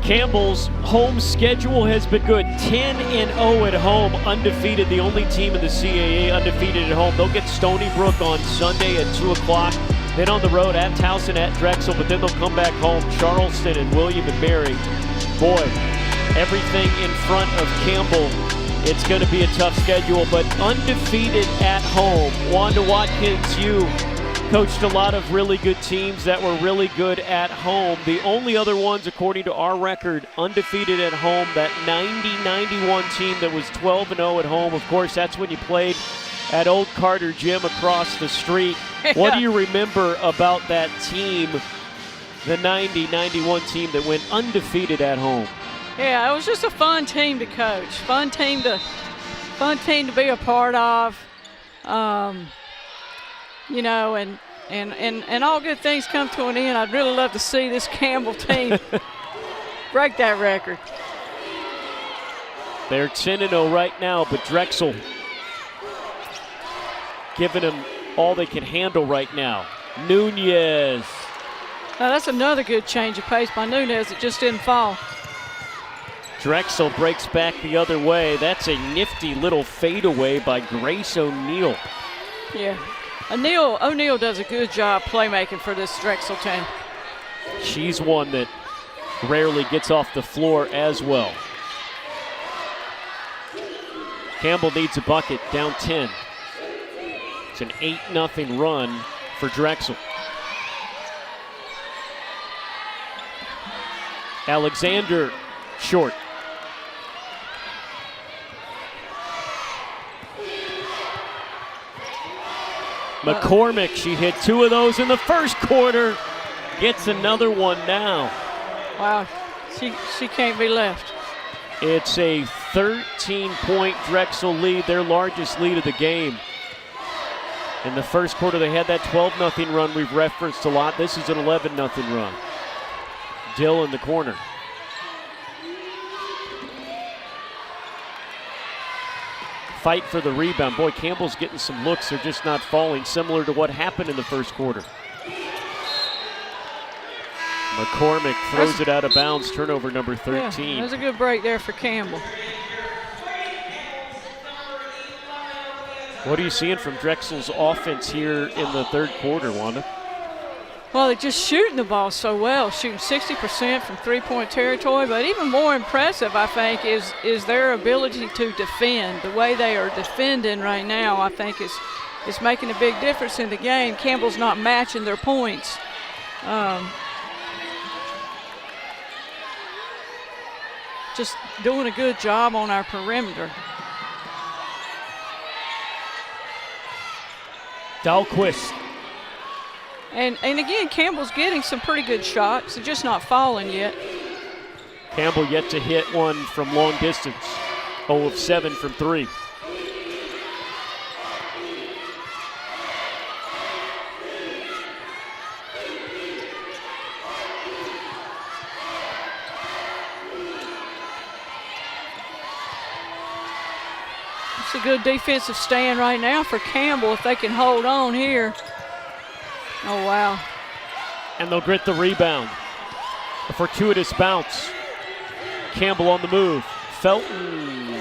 Campbell's home schedule has been good. 10-0 at home, undefeated. The only team in the CAA undefeated at home. They'll get Stony Brook on Sunday at 2 o'clock. Then on the road at Towson, at Drexel, but then they'll come back home. Charleston and William and Mary. Boy, everything in front of Campbell. It's going to be a tough schedule, but undefeated at home. Wanda Watkins, you coached a lot of really good teams that were really good at home. The only other ones, according to our record, undefeated at home, that 90-91 team that was 12-0 at home. Of course, that's when you played at Old Carter Gym across the street. What do you remember about that team, the 90-91 team that went undefeated at home? Yeah, it was just a fun team to coach, fun team to be a part of. You know, and all good things come to an end. I'd really love to see this Campbell team break that record. They're 10-0 right now, but Drexel giving them all they can handle right now. Nunez. Now that's another good change of pace by Nunez. It just didn't fall. Drexel breaks back the other way. That's a nifty little fadeaway by Grace O'Neal. Yeah. O'Neal does a good job playmaking for this Drexel team. She's one that rarely gets off the floor as well. Campbell needs a bucket, down 10. It's an 8-0 run for Drexel. Alexander short. McCormick, she hit 2 of those in the first quarter. Gets another one now. Wow, she can't be left. It's a 13-point Drexel lead, their largest lead of the game. In the first quarter, they had that 12-0 run we've referenced a lot. This is an 11-0 run. Dill in the corner. Fight for the rebound. Boy, Campbell's getting some looks. They're just not falling, similar to what happened in the first quarter. McCormick throws it out of bounds. Turnover number 13. Yeah, there's a good break there for Campbell. What are you seeing from Drexel's offense here in the third quarter, Wanda? Well, they're just shooting the ball so well, shooting 60% from three-point territory. But even more impressive, I think, is their ability to defend. The way they are defending right now, I think, is making a big difference in the game. Campbell's not matching their points. Just doing a good job on our perimeter. Dahlquist. And again, Campbell's getting some pretty good shots. They're just not falling yet. Campbell yet to hit one from long distance. 0 of 7 from 3. It's a good defensive stand right now for Campbell if they can hold on here. Oh, wow. And they'll grit the rebound. A fortuitous bounce. Campbell on the move. Felton.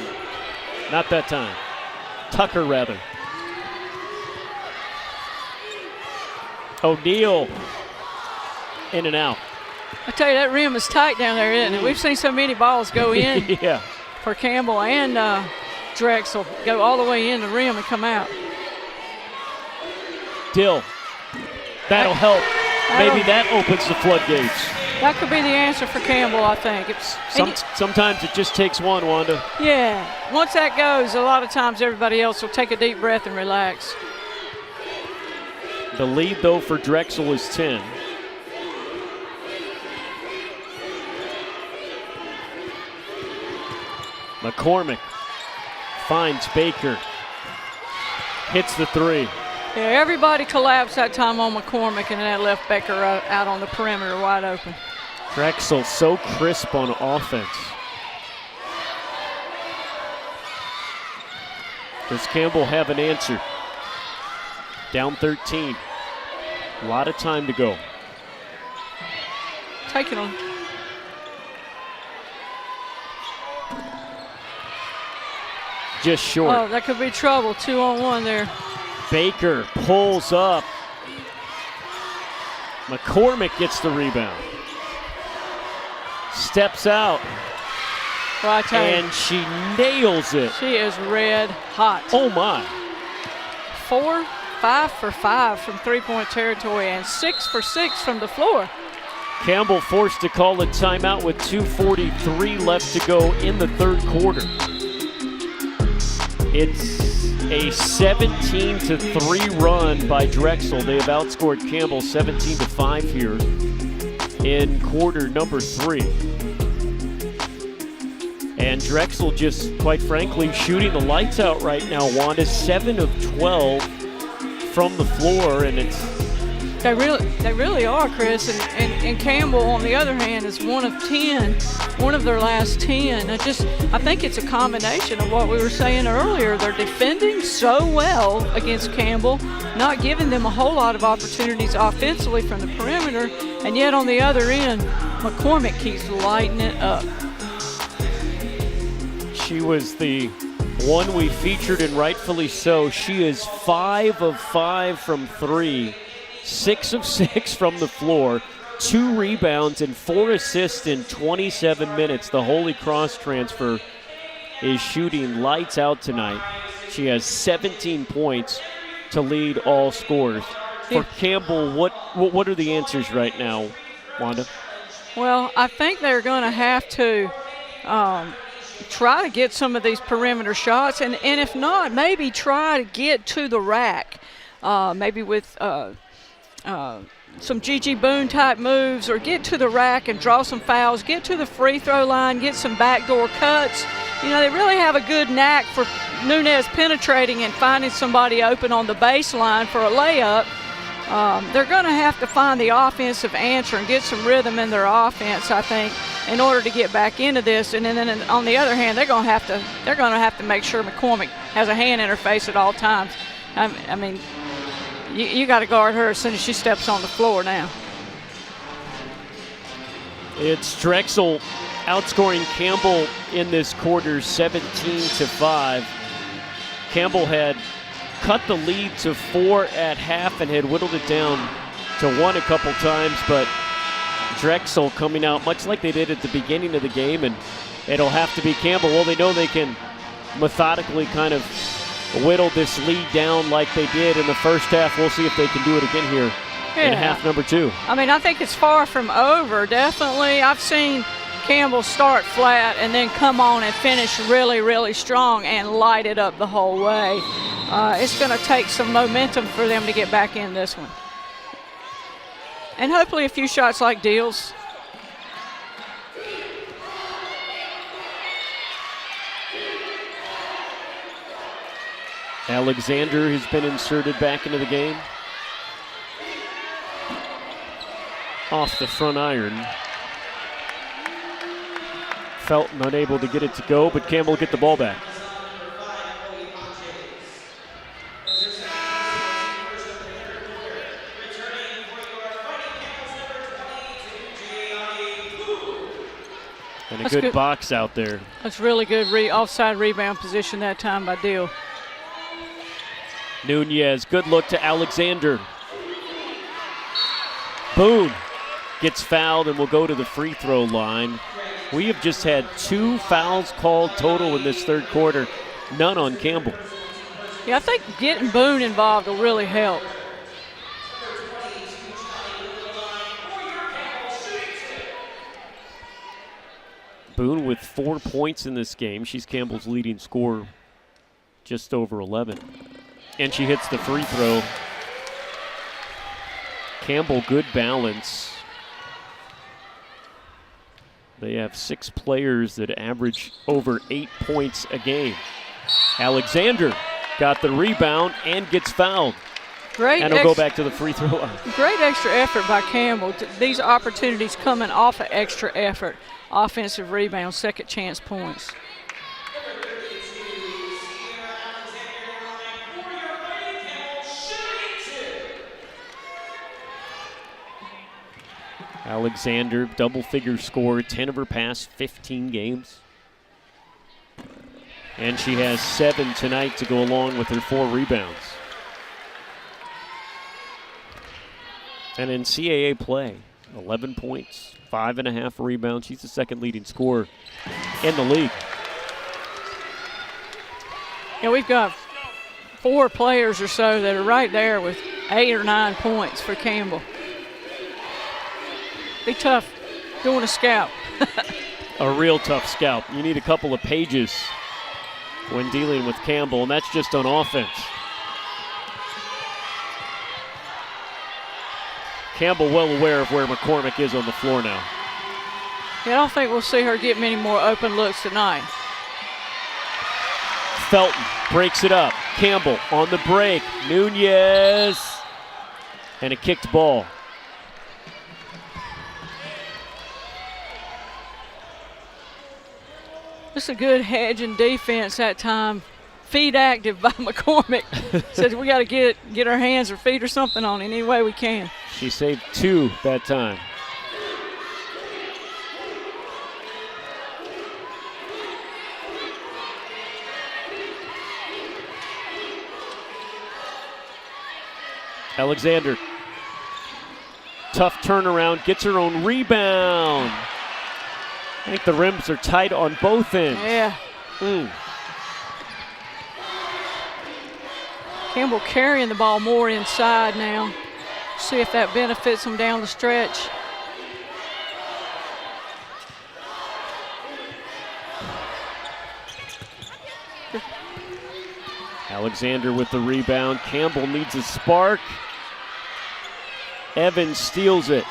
Not that time. Tucker, rather. O'Neal. In and out. I tell you, that rim is tight down there, isn't it? We've seen so many balls go in yeah. for Campbell and Drexel. Go all the way in the rim and come out. Dill. That'll help. Maybe that opens the floodgates. That could be the answer for Campbell, I think. Sometimes it just takes one, Wanda. Yeah. Once that goes, a lot of times everybody else will take a deep breath and relax. The lead, though, for Drexel is 10. McCormick finds Baker. Hits the 3. Yeah, everybody collapsed that time on McCormick, and that left Baker out on the perimeter wide open. Drexel so crisp on offense. Does Campbell have an answer? Down 13. A lot of time to go. Taking just short. Oh, that could be trouble. 2-on-1 there. Baker pulls up. McCormick gets the rebound. Steps out. Well, I tell you, and she nails it. She is red hot. Oh, my. 5 for 5 from three-point territory and 6 for 6 from the floor. Campbell forced to call a timeout with 2:43 left to go in the third quarter. It's a 17-3 run by Drexel. They have outscored Campbell 17-5 here in quarter number 3. And Drexel just, quite frankly, shooting the lights out right now, Wanda. 7 of 12 from the floor, and it's... They really are, Chris. And Campbell, on the other hand, is 1 of 10, one of their last 10. I think it's a combination of what we were saying earlier. They're defending so well against Campbell, not giving them a whole lot of opportunities offensively from the perimeter, and yet on the other end, McCormick keeps lighting it up. She was the one we featured, and rightfully so. She is 5 of 5 from 3. 6 of 6 from the floor, 2 rebounds and 4 assists in 27 minutes. The Holy Cross transfer is shooting lights out tonight. She has 17 points to lead all scores. For Campbell, what are the answers right now, Wanda? Well, I think they're going to have to try to get some of these perimeter shots, and if not, maybe try to get to the rack, maybe with some Gigi Boone type moves, or get to the rack and draw some fouls, get to the free throw line, get some backdoor cuts. You know, they really have a good knack for Nunez penetrating and finding somebody open on the baseline for a layup. They're going to have to find the offensive answer and get some rhythm in their offense, I think, in order to get back into this. And then on the other hand, they're going to have to make sure McCormick has a hand in her face at all times. I mean, you got to guard her as soon as she steps on the floor now. It's Drexel outscoring Campbell in this quarter 17-5. Campbell had cut the lead to 4 at half and had whittled it down to 1 a couple times, but Drexel coming out much like they did at the beginning of the game, and it'll have to be Campbell. Well, they know they can methodically kind of whittle this lead down like they did in the first half. We'll see if they can do it again here in half number 2. I mean, I think it's far from over, definitely. I've seen Campbell start flat and then come on and finish really, really strong and light it up the whole way. It's going to take some momentum for them to get back in this one. And hopefully a few shots like Deals. Alexander has been inserted back into the game. Off the front iron. Felton unable to get it to go, but Campbell will get the ball back. And a good box out there. That's really good offside rebound position that time by Deal. Nunez, good look to Alexander. Boone gets fouled and will go to the free throw line. We have just had 2 fouls called total in this third quarter, none on Campbell. Yeah, I think getting Boone involved will really help. Boone with 4 points in this game. She's Campbell's leading scorer, just over 11. And she hits the free throw. Campbell, good balance. They have 6 players that average over 8 points a game. Alexander got the rebound and gets fouled. And he'll go back to the free throw line. Great extra effort by Campbell. These opportunities coming off of extra effort. Offensive rebound, second chance points. Alexander, double-figure score, 10 of her past 15 games. And she has 7 tonight to go along with her 4 rebounds. And in CAA play, 11 points, 5.5 rebounds. She's the second leading scorer in the league. Yeah, we've got 4 players or so that are right there with 8 or 9 points for Campbell. Be tough doing a scout. A real tough scout. You need a couple of pages when dealing with Campbell, and that's just on offense. Campbell well aware of where McCormick is on the floor now. Yeah, I don't think we'll see her get many more open looks tonight. Felton breaks it up. Campbell on the break. Nunez. And a kicked ball. Just a good hedge and defense that time. Feet active by McCormick. Says we got to get our hands or feet or something on it any way we can. She saved 2 that time. Alexander. Tough turnaround, gets her own rebound. I think the rims are tight on both ends. Yeah. Campbell carrying the ball more inside now. See if that benefits them down the stretch. Alexander with the rebound. Campbell needs a spark. Evans steals it.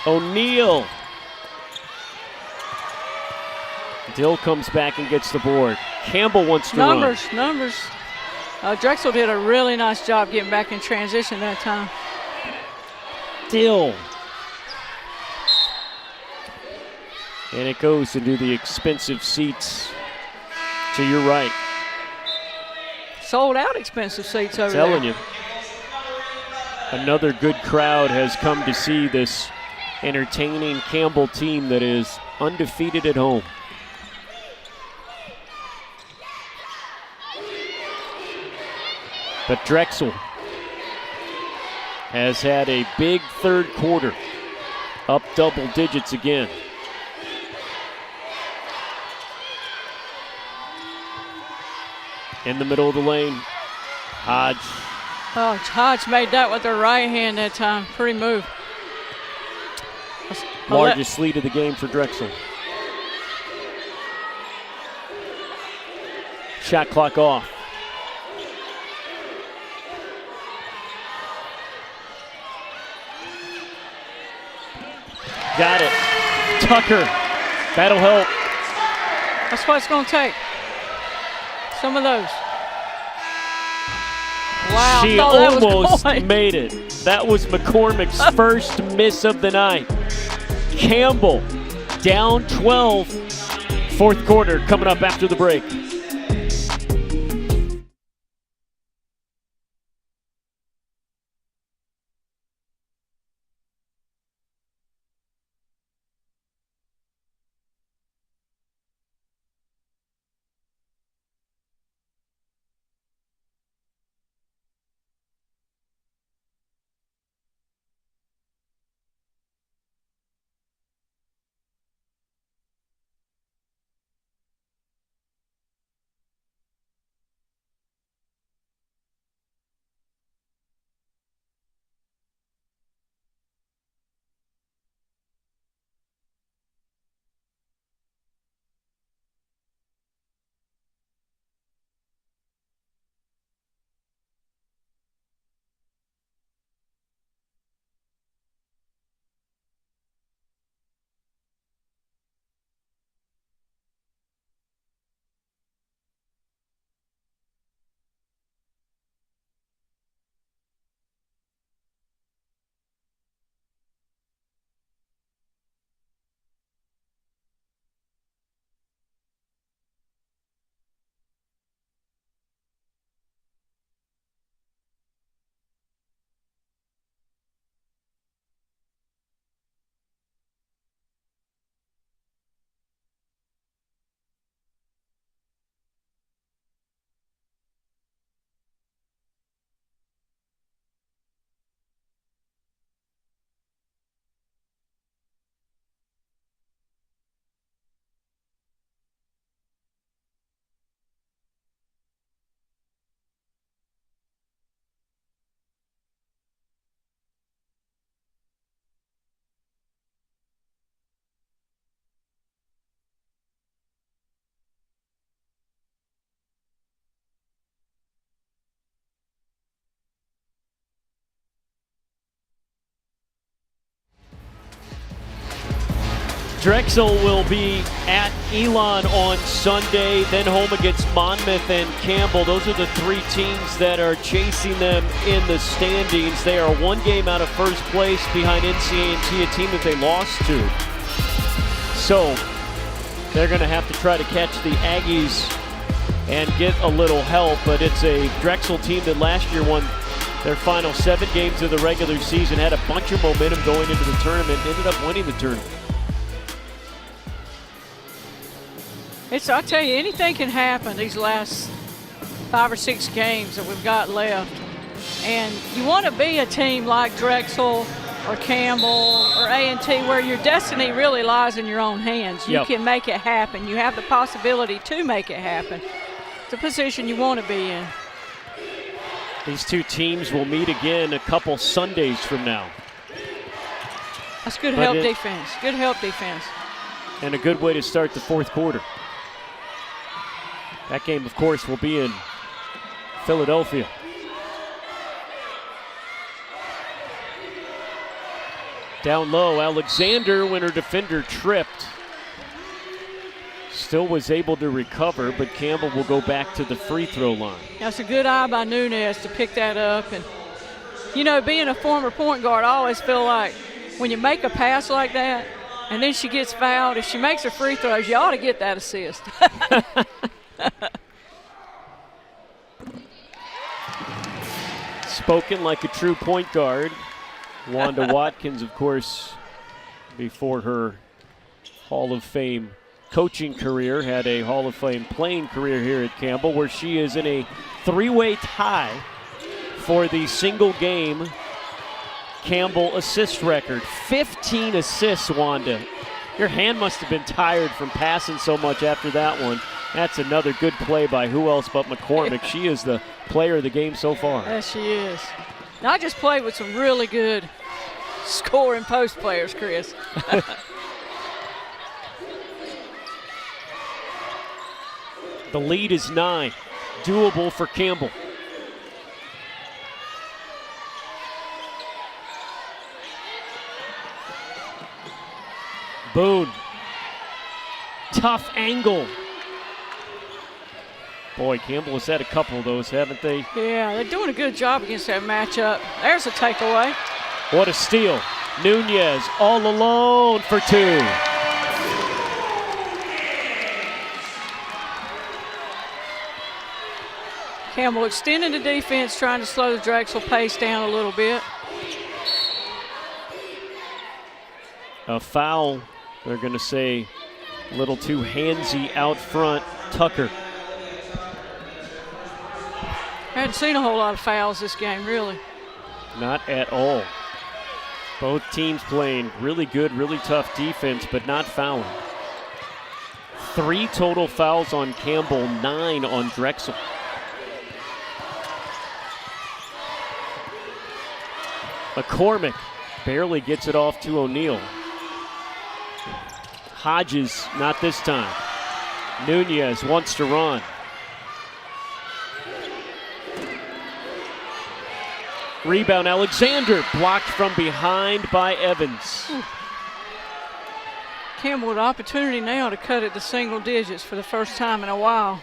O'Neal. Dill comes back and gets the board. Campbell wants to run. Numbers. Drexel did a really nice job getting back in transition that time. Dill. And it goes into the expensive seats to your right. Sold out expensive seats over there. Telling you. Another good crowd has come to see this entertaining Campbell team that is undefeated at home. But Drexel has had a big third quarter, up double digits again. In the middle of the lane, Hodge. Oh, Hodge made that with her right hand that time. Pretty move. Largest lead of the game for Drexel. Shot clock off. Got it. Tucker. That'll help. That's what it's going to take. Some of those. Wow, she almost made it. That was McCormick's first miss of the night. Campbell down 12. Fourth quarter coming up after the break. Drexel will be at Elon on Sunday, then home against Monmouth and Campbell. Those are the three teams that are chasing them in the standings. They are one game out of first place behind NCA&T, a team that they lost to. So they're going to have to try to catch the Aggies and get a little help, but it's a Drexel team that last year won their final 7 games of the regular season, had a bunch of momentum going into the tournament, ended up winning the tournament. I'll tell you, anything can happen these last 5 or 6 games that we've got left. And you want to be a team like Drexel or Campbell or A&T where your destiny really lies in your own hands. You can make it happen. You have the possibility to make it happen. It's a position you want to be in. These two teams will meet again a couple Sundays from now. That's good help defense. Good help defense. And a good way to start the fourth quarter. That game, of course, will be in Philadelphia. Down low, Alexander, when her defender tripped, still was able to recover, but Campbell will go back to the free throw line. That's a good eye by Nunez to pick that up. And, you know, being a former point guard, I always feel like when you make a pass like that and then she gets fouled, if she makes her free throws, you ought to get that assist. Spoken like a true point guard. Wanda Watkins, of course, before her Hall of Fame coaching career, had a Hall of Fame playing career here at Campbell, where she is in a 3-way tie for the single game Campbell assist record. 15 assists, Wanda. Your hand must have been tired from passing so much after that one. That's another good play by who else but McCormick. She is the player of the game so far. Yes, she is. Now, I just played with some really good score and post players, Chris. The lead is 9. Doable for Campbell. Boone. Tough angle. Boy, Campbell has had a couple of those, haven't they? Yeah, they're doing a good job against that matchup. There's a takeaway. What a steal. Nunez all alone for 2. Campbell extending the defense, trying to slow the Drexel pace down a little bit. A foul. They're going to say a little too handsy out front. Tucker. I hadn't seen a whole lot of fouls this game, really. Not at all. Both teams playing really good, really tough defense, but not fouling. 3 total fouls on Campbell, 9 on Drexel. McCormick barely gets it off to O'Neal. Hodges, not this time. Nunez wants to run. Rebound, Alexander, blocked from behind by Evans. Campbell with an opportunity now to cut it to single digits for the first time in a while.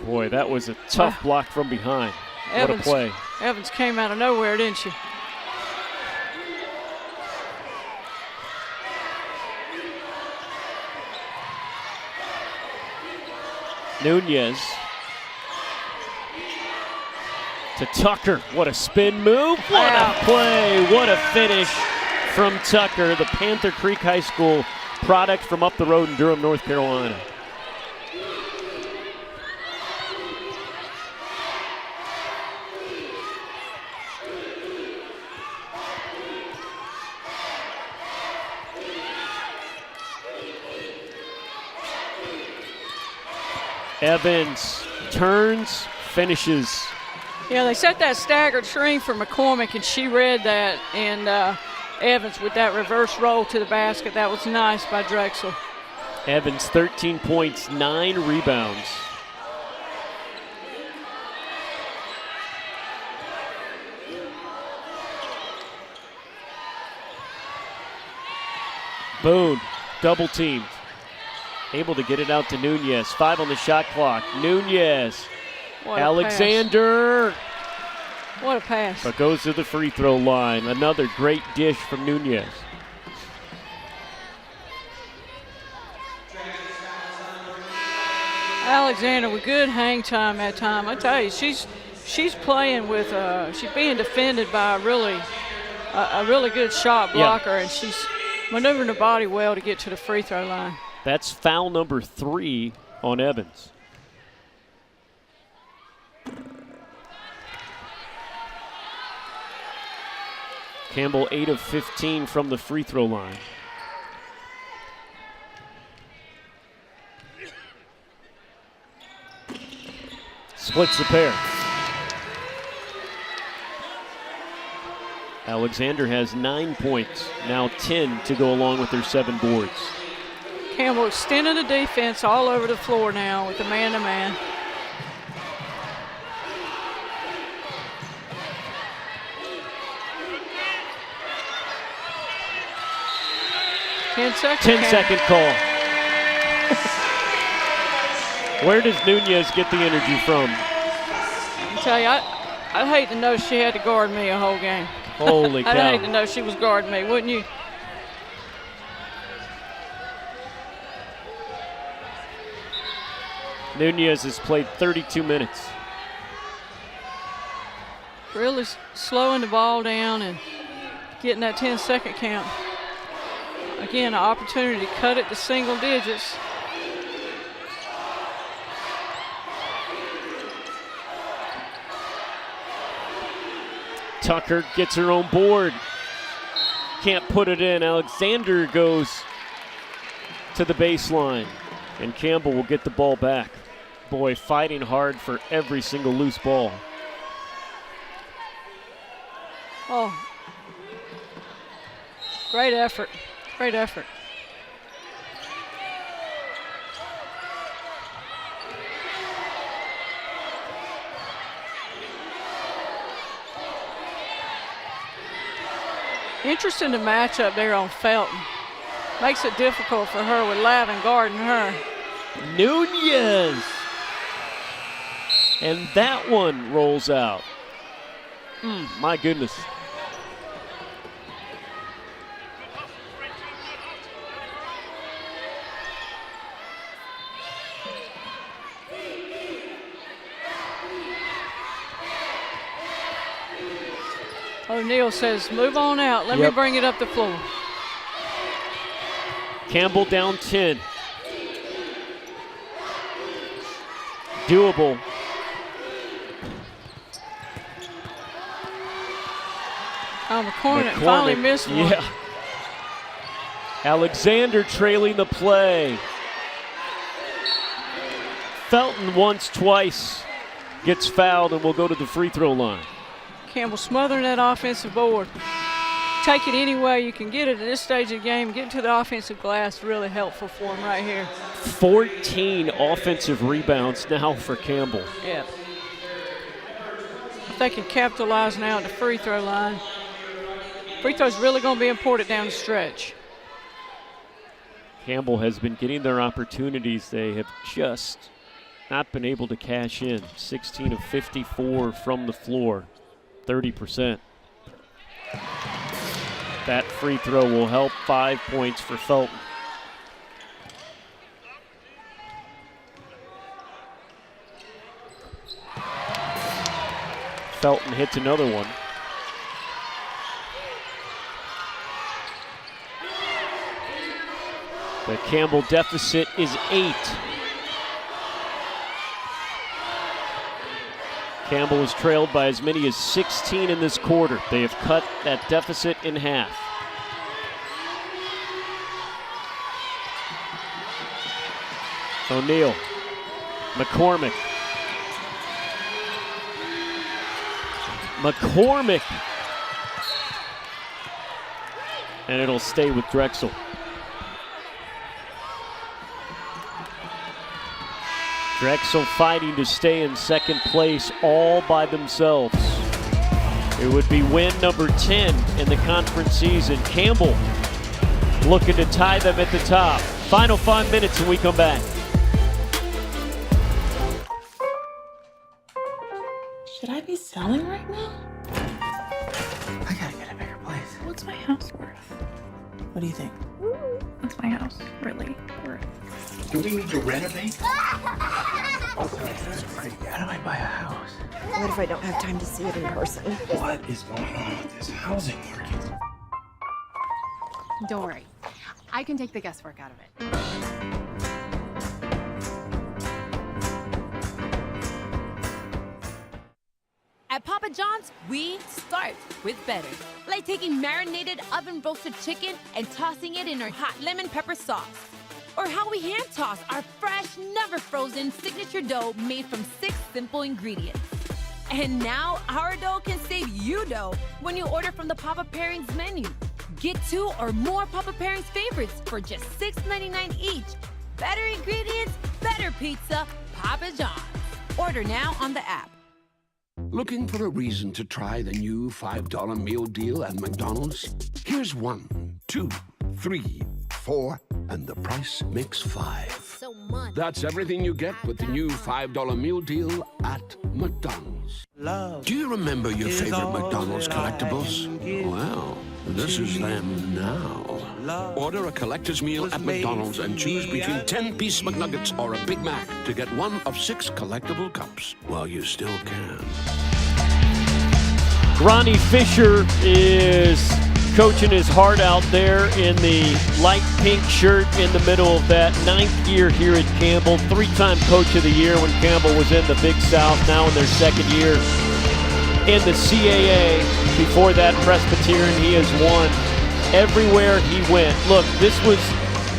Boy, that was a tough block from behind. What a play. Evans came out of nowhere, didn't she? Nunez to Tucker. What a spin move. What a play. What a finish from Tucker, the Panther Creek High School product from up the road in Durham, North Carolina. Evans turns, finishes. Yeah, they set that staggered screen for McCormick, and she read that, and Evans with that reverse roll to the basket. That was nice by Drexel. Evans, 13 points, 9 rebounds. Boone, double teamed. Able to get it out to Nunez. 5 on the shot clock. Nunez. Alexander. What a pass. But goes to the free throw line. Another great dish from Nunez. Alexander with good hang time that time. I tell you, she's playing with, she's being defended by a really good shot blocker, and she's maneuvering her body well to get to the free throw line. That's foul number 3 on Evans. Campbell 8 of 15 from the free throw line. Splits the pair. Alexander has 9 points, now 10 to go along with their 7 boards. Campbell extending the defense all over the floor now with the man-to-man. Ten-second call. Where does Nunez get the energy from? I tell you, I'd hate to know she had to guard me a whole game. Holy cow. I'd hate to know she was guarding me, wouldn't you? Nunez has played 32 minutes. Really slowing the ball down and getting that 10-second count. Again, an opportunity to cut it to single digits. Tucker gets her own board. Can't put it in. Alexander goes to the baseline, and Campbell will get the ball back. Boy, fighting hard for every single loose ball. Oh, great effort. Great effort. Interesting the matchup there on Felton. Makes it difficult for her with Lavin guarding her. Nunez. And that one rolls out. My goodness. O'Neal says, move on out. Let me bring it up the floor. Campbell down 10. Doable. Oh, McCormick finally missed one. Yeah. Alexander trailing the play. Felton once, twice. Gets fouled and will go to the free throw line. Campbell smothering that offensive board. Take it any way you can get it at this stage of the game. Getting to the offensive glass, really helpful for him right here. 14 offensive rebounds now for Campbell. Yeah. If they can capitalize now at the free throw line. Free throw's really going to be important down the stretch. Campbell has been getting their opportunities. They have just not been able to cash in. 16 of 54 from the floor, 30%. That free throw will help. 5 points for Felton. Felton hits another one. The Campbell deficit is 8. Campbell is trailed by as many as 16 in this quarter. They have cut that deficit in half. O'Neal, McCormick. And it'll stay with Drexel. Drexel fighting to stay in second place all by themselves. It would be win number 10 in the conference season. Campbell looking to tie them at the top. Final 5 minutes when we come back. Should I be selling right now? I gotta get a bigger place. What's my house worth? What do you think? What's my house really worth? Do we need to renovate? How do I buy a house? What if I don't have time to see it in person? What is going on with this housing market? Don't worry. I can take the guesswork out of it. At Papa John's, we start with better. Like taking marinated oven-roasted chicken and tossing it in our hot lemon pepper sauce. Or how we hand toss our fresh, never frozen signature dough made from 6 simple ingredients. And now our dough can save you dough when you order from the Papa Pairings menu. Get 2 or more Papa Pairings favorites for just $6.99 each. Better ingredients, better pizza, Papa John's. Order now on the app. Looking for a reason to try the new $5 meal deal at McDonald's? Here's 1, 2, 3, 4, and the price makes 5. So much. That's everything you get with the new $5 meal deal at McDonald's. Do you remember your favorite McDonald's collectibles? Well, this is them now. Order a collector's meal at McDonald's and choose between 10-piece McNuggets or a Big Mac to get 1 of 6 collectible cups while you still can. Ronnie Fisher is coaching his heart out there in the light pink shirt in the middle of that 9th year here at Campbell. 3-time Coach of the Year when Campbell was in the Big South, now in their 2nd year in the CAA. Before that, Presbyterian, he has won everywhere he went. Look, this was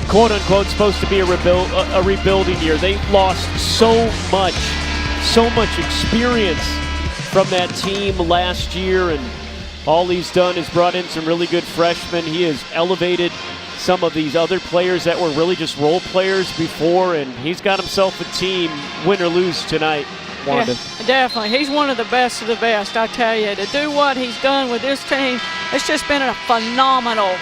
quote-unquote supposed to be a rebuilding year. They lost so much experience from that team last year, and all he's done is brought in some really good freshmen. He has elevated some of these other players that were really just role players before, and he's got himself a team, win or lose tonight, Wanda. Yeah, definitely. He's one of the best of the best, I tell you. To do what he's done with this team, it's just been a phenomenal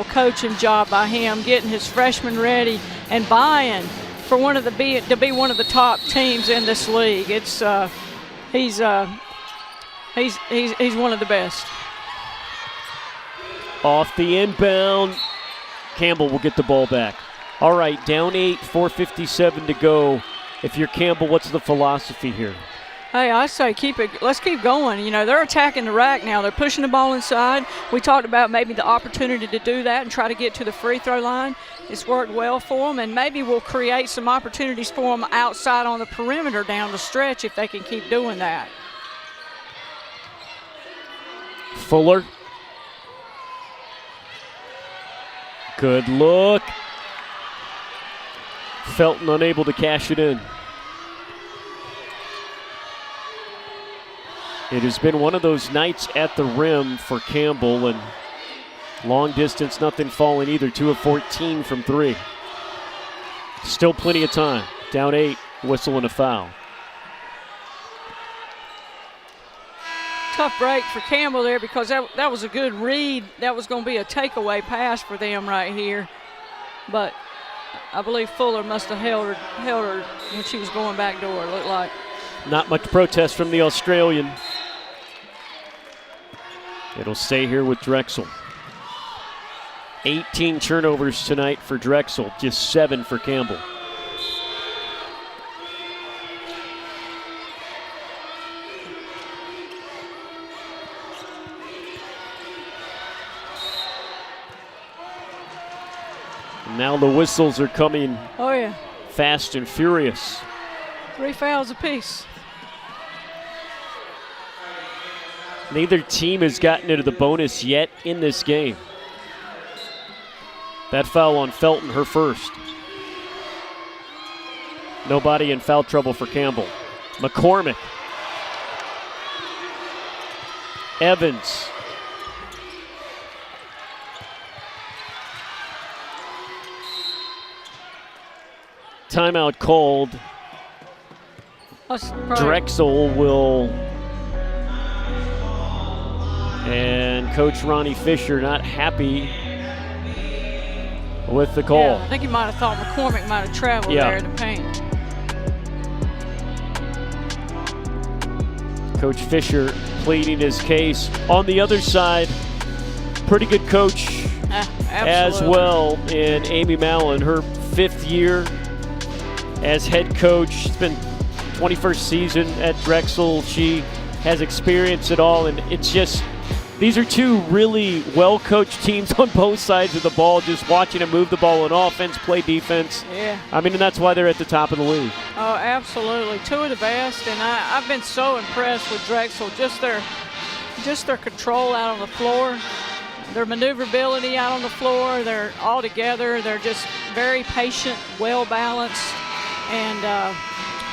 coaching job by him, getting his freshmen ready and buying for to be one of the top teams in this league. It's he's one of the best. Off the inbound, Campbell will get the ball back. All right, down 8, 4:57 to go. If you're Campbell, what's the philosophy here? Hey, I say let's keep going. You know, they're attacking the rack now. They're pushing the ball inside. We talked about maybe the opportunity to do that and try to get to the free throw line. It's worked well for them, and maybe we'll create some opportunities for them outside on the perimeter down the stretch if they can keep doing that. Fuller. Good look. Felton unable to cash it in. It has been one of those nights at the rim for Campbell, and long distance, nothing falling either. 2 of 14 from 3. Still plenty of time. Down 8, whistle and a foul. Tough break for Campbell there because that was a good read. That was going to be a takeaway pass for them right here. But I believe Fuller must have held her when she was going back door, it looked like. Not much protest from the Australian. It'll stay here with Drexel. 18 turnovers tonight for Drexel, just 7 for Campbell. And now the whistles are coming. Oh, yeah. Fast and furious. 3 fouls apiece. Neither team has gotten into the bonus yet in this game. That foul on Felton, her first. Nobody in foul trouble for Campbell. McCormick. Evans. Timeout called. Drexel will, and Coach Ronnie Fisher not happy with the call. Yeah, I think he might have thought McCormick might have traveled there in the paint. Coach Fisher pleading his case. On the other side, pretty good coach as well in Amy Mallon, her 5th year as head coach. It's been 21st season at Drexel. She has experienced it all, and it's just, these are two really well-coached teams on both sides of the ball, just watching them move the ball on offense, play defense. Yeah. I mean, and that's why they're at the top of the league. Oh, absolutely. Two of the best, and I've been so impressed with Drexel, just their control out on the floor, their maneuverability out on the floor. They're all together. They're just very patient, well-balanced, and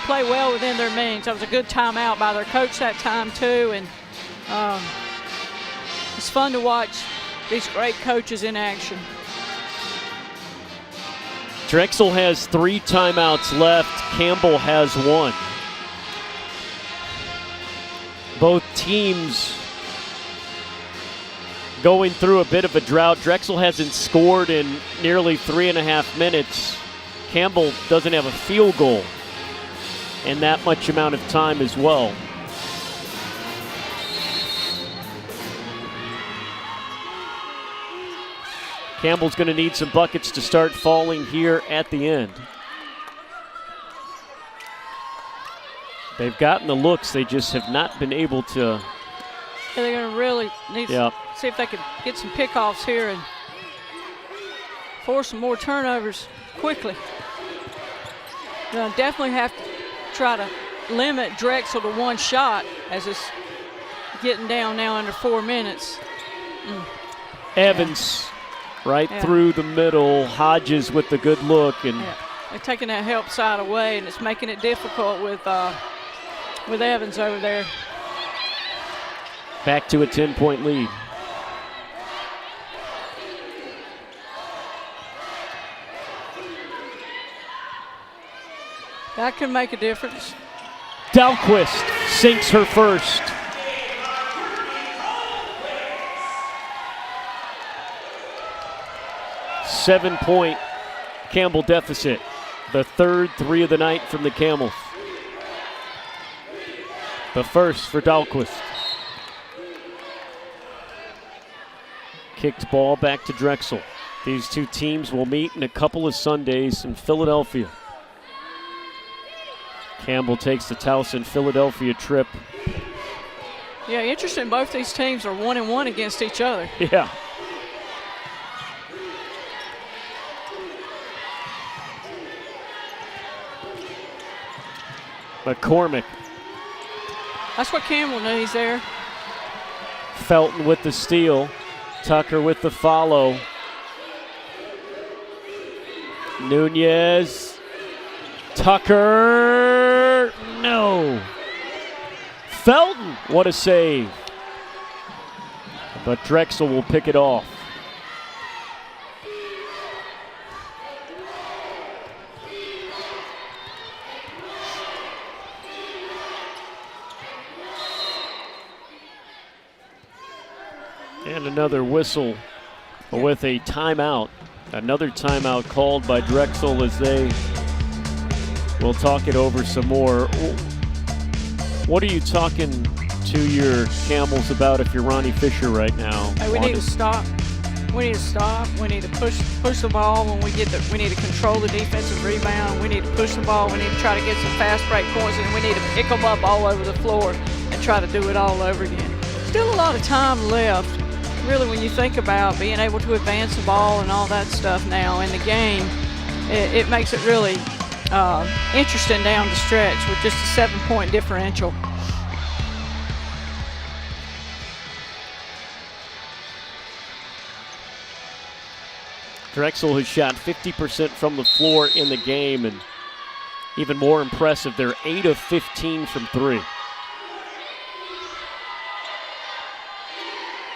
play well within their means. That was a good timeout by their coach that time, too, and it's fun to watch these great coaches in action. Drexel has 3 timeouts left. Campbell has 1. Both teams going through a bit of a drought. Drexel hasn't scored in nearly 3.5 minutes. Campbell doesn't have a field goal in that much amount of time as well. Campbell's going to need some buckets to start falling here at the end. They've gotten the looks, they just have not been able to. Yeah, they're going to really need to see if they can get some pickoffs here and force some more turnovers quickly. They'll definitely have to try to limit Drexel to 1 shot as it's getting down now under 4 minutes. Evans right through the middle. Hodges with the good look, and they're taking that help side away, and it's making it difficult with Evans over there. Back to a 10-point lead. That can make a difference. Dahlquist sinks her first. Seven-point Campbell deficit. The 3rd 3 of the night from the Camels. The first for Dahlquist. Kicked ball back to Drexel. These two teams will meet in a couple of Sundays in Philadelphia. Campbell takes the Towson, Philadelphia trip. Yeah, interesting. Both these teams are 1-1 against each other. Yeah. McCormick. That's what Campbell needs there. Felton with the steal. Tucker with the follow. Nunez. Tucker. No. Felton. What a save. But Drexel will pick it off. And another whistle with a timeout. Another timeout called by Drexel as they will talk it over some more. What are you talking to your Camels about if you're Ronnie Fisher right now? Hey, we need to stop. We need to stop. We need to push the ball when we get the. We need to control the defensive rebound. We need to push the ball. We need to try to get some fast break points, and we need to pick them up all over the floor and try to do it all over again. Still a lot of time left. Really, when you think about being able to advance the ball and all that stuff now in the game, it makes it really interesting down the stretch with just a 7-point differential. Drexel has shot 50% from the floor in the game, and even more impressive, they're 8 of 15 from 3.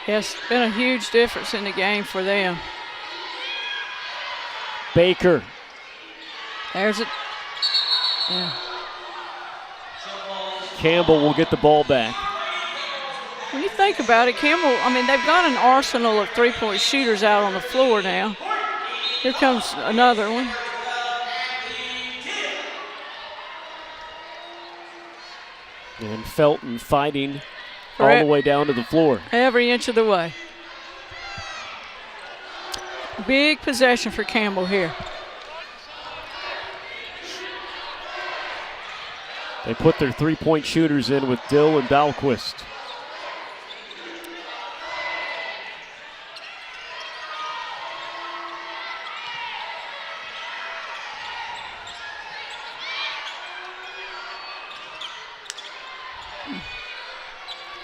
Yes, been a huge difference in the game for them. Baker. There's it. Yeah. Campbell will get the ball back. When you think about it, Campbell, I mean, they've got an arsenal of three-point shooters out on the floor now. Here comes another one. And Felton fighting all the way down to the floor. Every inch of the way. Big possession for Campbell here. They put their three-point shooters in with Dill and Dahlquist.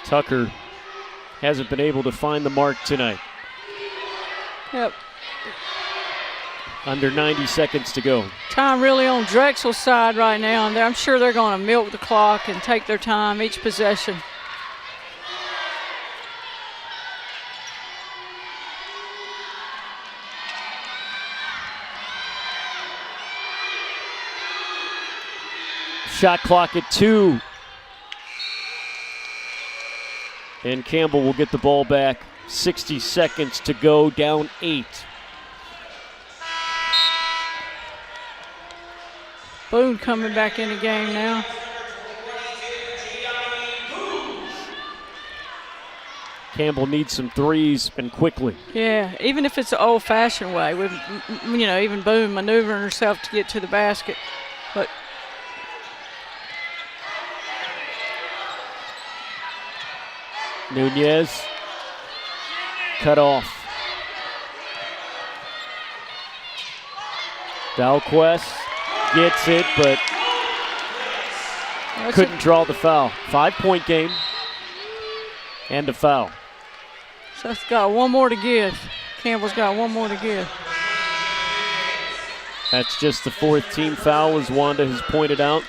Tucker hasn't been able to find the mark tonight. Yep. Under 90 seconds to go. Time really on Drexel's side right now, and I'm sure they're going to milk the clock and take their time each possession. Shot clock at 2. And Campbell will get the ball back. 60 seconds to go, down 8. Boone coming back in the game now. Campbell needs some threes and quickly. Yeah, even if it's the old-fashioned way, with even Boone maneuvering herself to get to the basket, but. Nunez cut off. Dahlquist gets it, but couldn't draw the foul. 5-point game and a foul. So it's got one more to give. Campbell's got one more to give. That's just the 4th team foul, as Wanda has pointed out.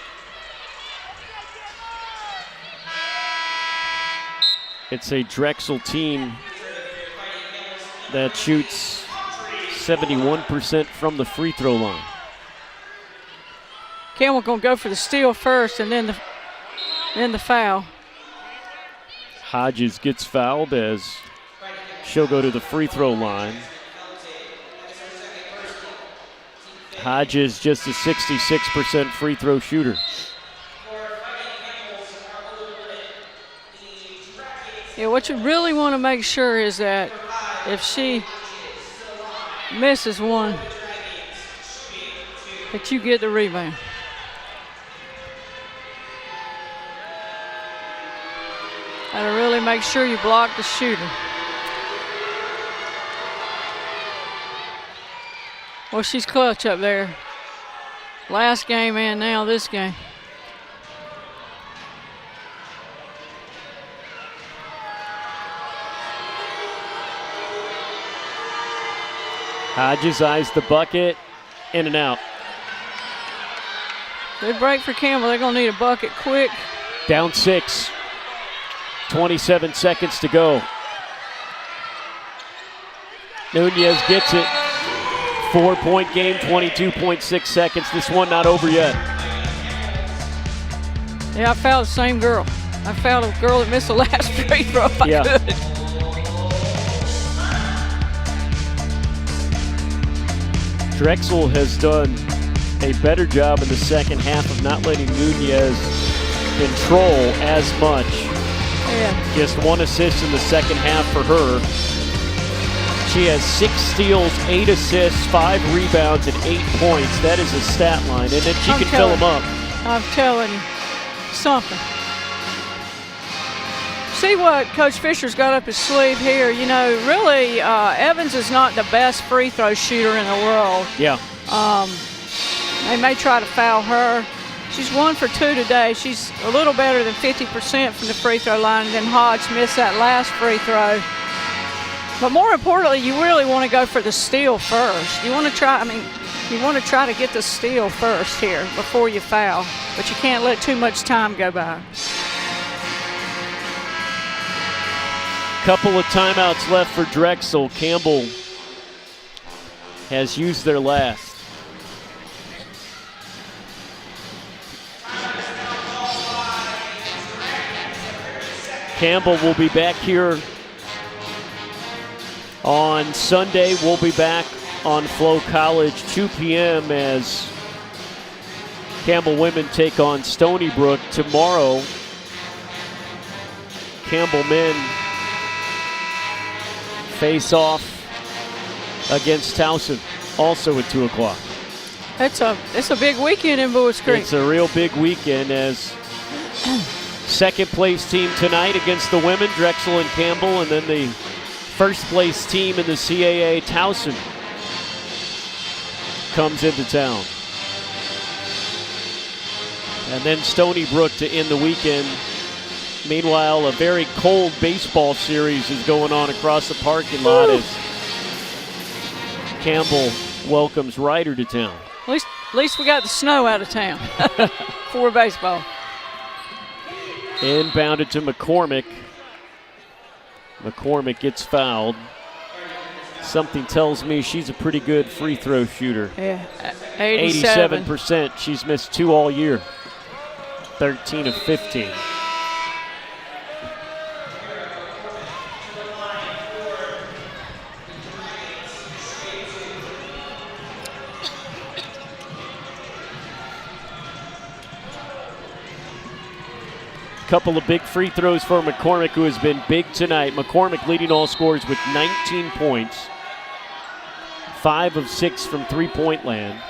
It's a Drexel team that shoots 71% from the free throw line. Campbell gonna go for the steal first, and then the foul. Hodges gets fouled as she'll go to the free throw line. Hodges just a 66% free throw shooter. Yeah, what you really want to make sure is that if she misses one, that you get the rebound. Gotta really make sure you block the shooter. Well, she's clutch up there. Last game and now this game. Hodges eyes the bucket, in and out. Good break for Campbell. They're going to need a bucket quick. Down 6. 27 seconds to go. Nunez gets it. 4-point game, 22.6 seconds. This one not over yet. Yeah, I fouled the same girl. I fouled a girl that missed the last free throw if I could. Drexel has done a better job in the second half of not letting Nunez control as much. Yeah. Just 1 assist in the second half for her. She has 6 steals, 8 assists, 5 rebounds, and 8 points. That is a stat line, and then she can fill them up. I'm telling you, something. See what Coach Fisher's got up his sleeve here. You know, really, Evans is not the best free throw shooter in the world. Yeah. They may try to foul her. She's 1 for 2 today. She's a little better than 50% from the free throw line, and then Hodge missed that last free throw. But more importantly, you really want to go for the steal first. You want to try, you want to try to get the steal first here before you foul, but you can't let too much time go by. Couple of timeouts left for Drexel. Campbell has used their last. Campbell will be back here on Sunday. We'll be back on Flow College, 2 p.m. as Campbell women take on Stony Brook. Tomorrow, Campbell men face off against Towson, also at 2 o'clock. It's a big weekend in Buies Creek. It's a real big weekend as second place team tonight against the women, Drexel and Campbell, and then the first place team in the CAA, Towson, comes into town. And then Stony Brook to end the weekend. Meanwhile, a very cold baseball series is going on across the parking lot as Campbell welcomes Ryder to town. At least we got the snow out of town for baseball. Inbounded to McCormick. McCormick gets fouled. Something tells me she's a pretty good free throw shooter. Yeah, 87%. She's missed 2 all year. 13 of 15. Couple of big free throws for McCormick, who has been big tonight. McCormick leading all scorers with 19 points. 5 of 6 from three-point land.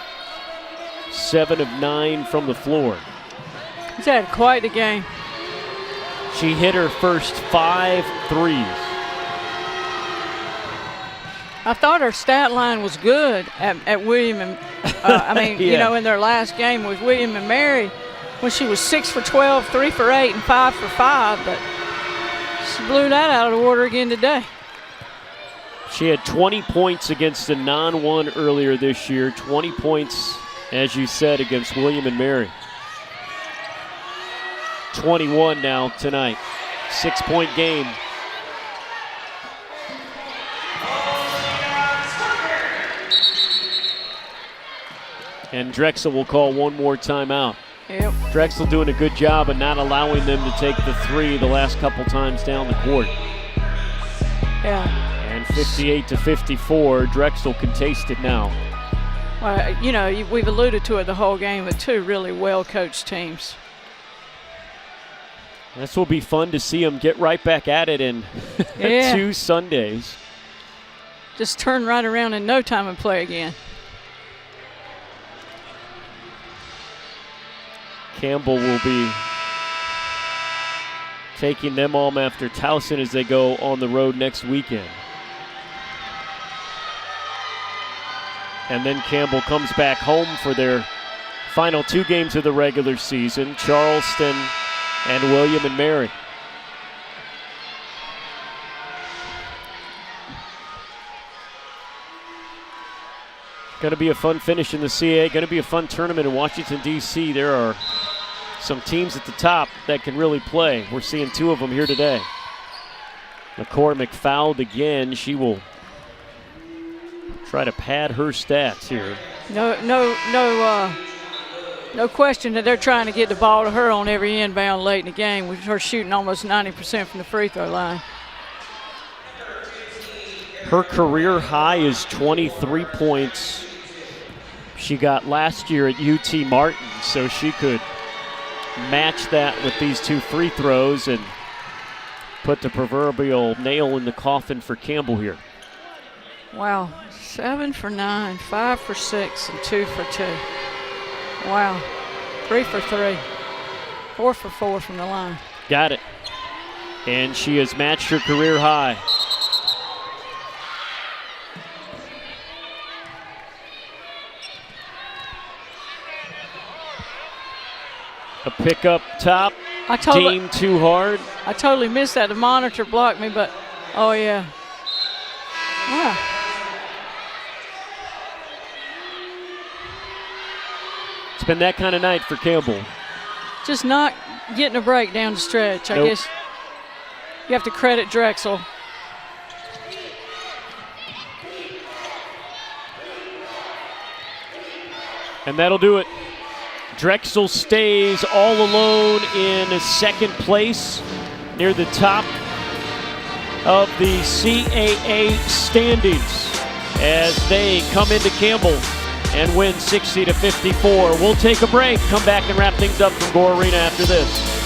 7 of 9 from the floor. He's had quite a game. She hit her first 5 threes. I thought her stat line was good at William and, Yeah. in their last game with William and Mary, when she was 6 for 12, 3 for 8, and 5 for 5, but she blew that out of the water again today. She had 20 points against a non-1 earlier this year. 20 points, as you said, against William and Mary. 21 now tonight. 6-point game. And Drexel will call one more timeout. Yep. Drexel doing a good job of not allowing them to take the 3 the last couple times down the court. Yeah. And 58-54, Drexel can taste it now. Well, we've alluded to it the whole game with 2 really well-coached teams. This will be fun to see them get right back at it in 2 Sundays. Just turn right around in no time and play again. Campbell will be taking them home after Towson as they go on the road next weekend. And then Campbell comes back home for their final 2 games of the regular season, Charleston and William and Mary. Going to be a fun finish in the CAA. Going to be a fun tournament in Washington, D.C. There are some teams at the top that can really play. We're seeing 2 of them here today. McCormick fouled again. She will try to pad her stats here. No question that they're trying to get the ball to her on every inbound late in the game, with her shooting almost 90% from the free throw line. Her career high is 23 points. She got last year at UT Martin, so she could match that with these 2 free throws and put the proverbial nail in the coffin for Campbell here. Wow, 7 for 9, 5 for 6, and 2 for 2. Wow, 3 for 3, 4 for 4 from the line. Got it. And she has matched her career high. A pick up top, deemed too hard. I totally missed that. The monitor blocked me, but, oh yeah. Wow. It's been that kind of night for Campbell. Just not getting a break down the stretch. I guess you have to credit Drexel. And that'll do it. Drexel stays all alone in second place near the top of the CAA standings. as they come into Campbell and win 60-54. We'll take a break, come back and wrap things up from Gore Arena after this.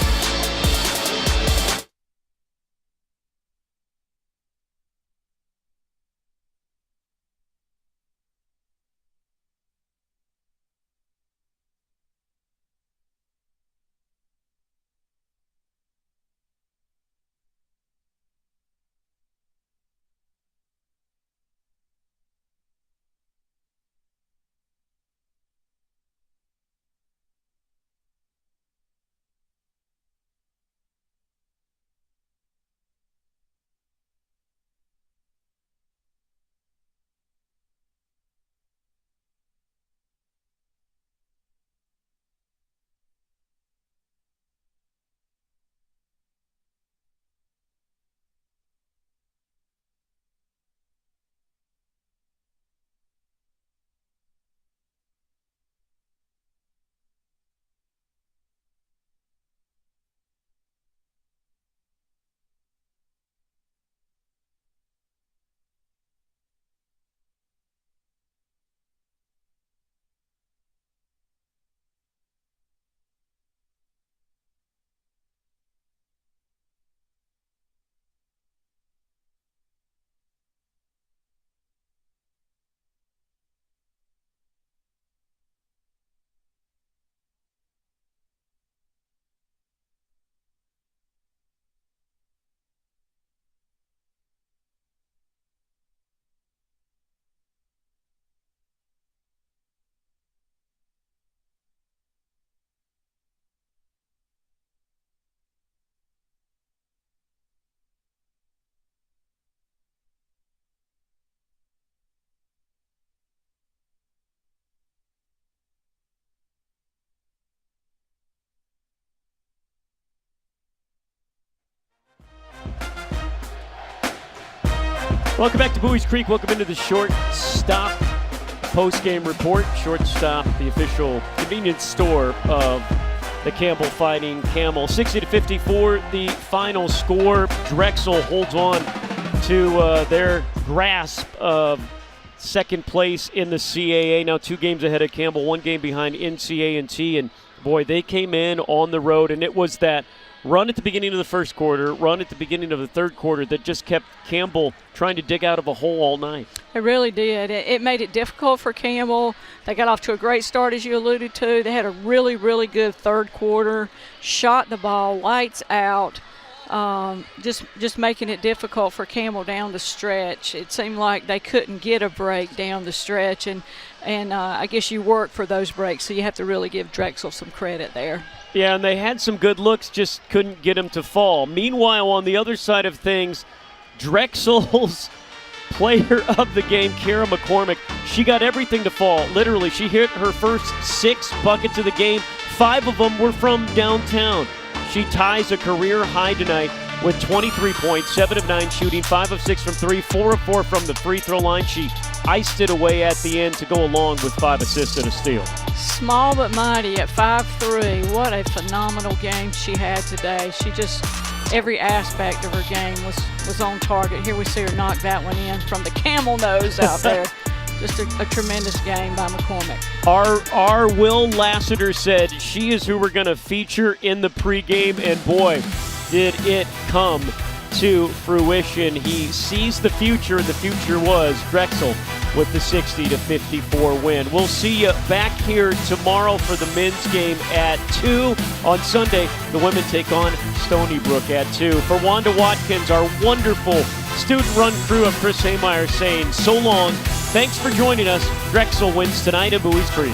Welcome back to Bowie's Creek. Welcome into the Short Stop post-game report. Short Stop, the official convenience store of the Campbell Fighting Camel. 60-54, the final score. Drexel holds on to their grasp of second place in the CAA. Now 2 games ahead of Campbell, 1 game behind NCA&T. And boy, they came in on the road, and it was that run at the beginning of the first quarter, run at the beginning of the third quarter that just kept Campbell trying to dig out of a hole all night. It really did. It made it difficult for Campbell. They got off to a great start, as you alluded to. They had a really, really good third quarter, shot the ball, lights out, just making it difficult for Campbell down the stretch. It seemed like they couldn't get a break down the stretch, and I guess you work for those breaks, so you have to really give Drexel some credit there. Yeah, and they had some good looks, just couldn't get them to fall. Meanwhile, on the other side of things, Drexel's player of the game, Kara McCormick, she got everything to fall. Literally, she hit her first 6 buckets of the game. 5 of them were from downtown. She ties a career high tonight with 23 points, 7 of 9 shooting, 5 of 6 from 3, 4 of 4 from the free throw line. She iced it away at the end to go along with 5 assists and a steal. Small but mighty at 5'3". What a phenomenal game she had today. She just, every aspect of her game was on target. Here we see her knock that one in from the camel nose out there. Just a tremendous game by McCormick. Our Will Lassiter said she is who we're going to feature in the pregame, and boy, did it come to fruition. He sees the future, and the future was Drexel with the 60-54 win. We'll see you back here tomorrow for the men's game at 2. On Sunday, the women take on Stony Brook at 2. For Wanda Watkins, our wonderful student-run crew of Chris Haymeyer saying so long. Thanks for joining us. Drexel wins tonight at Bowie's Creek.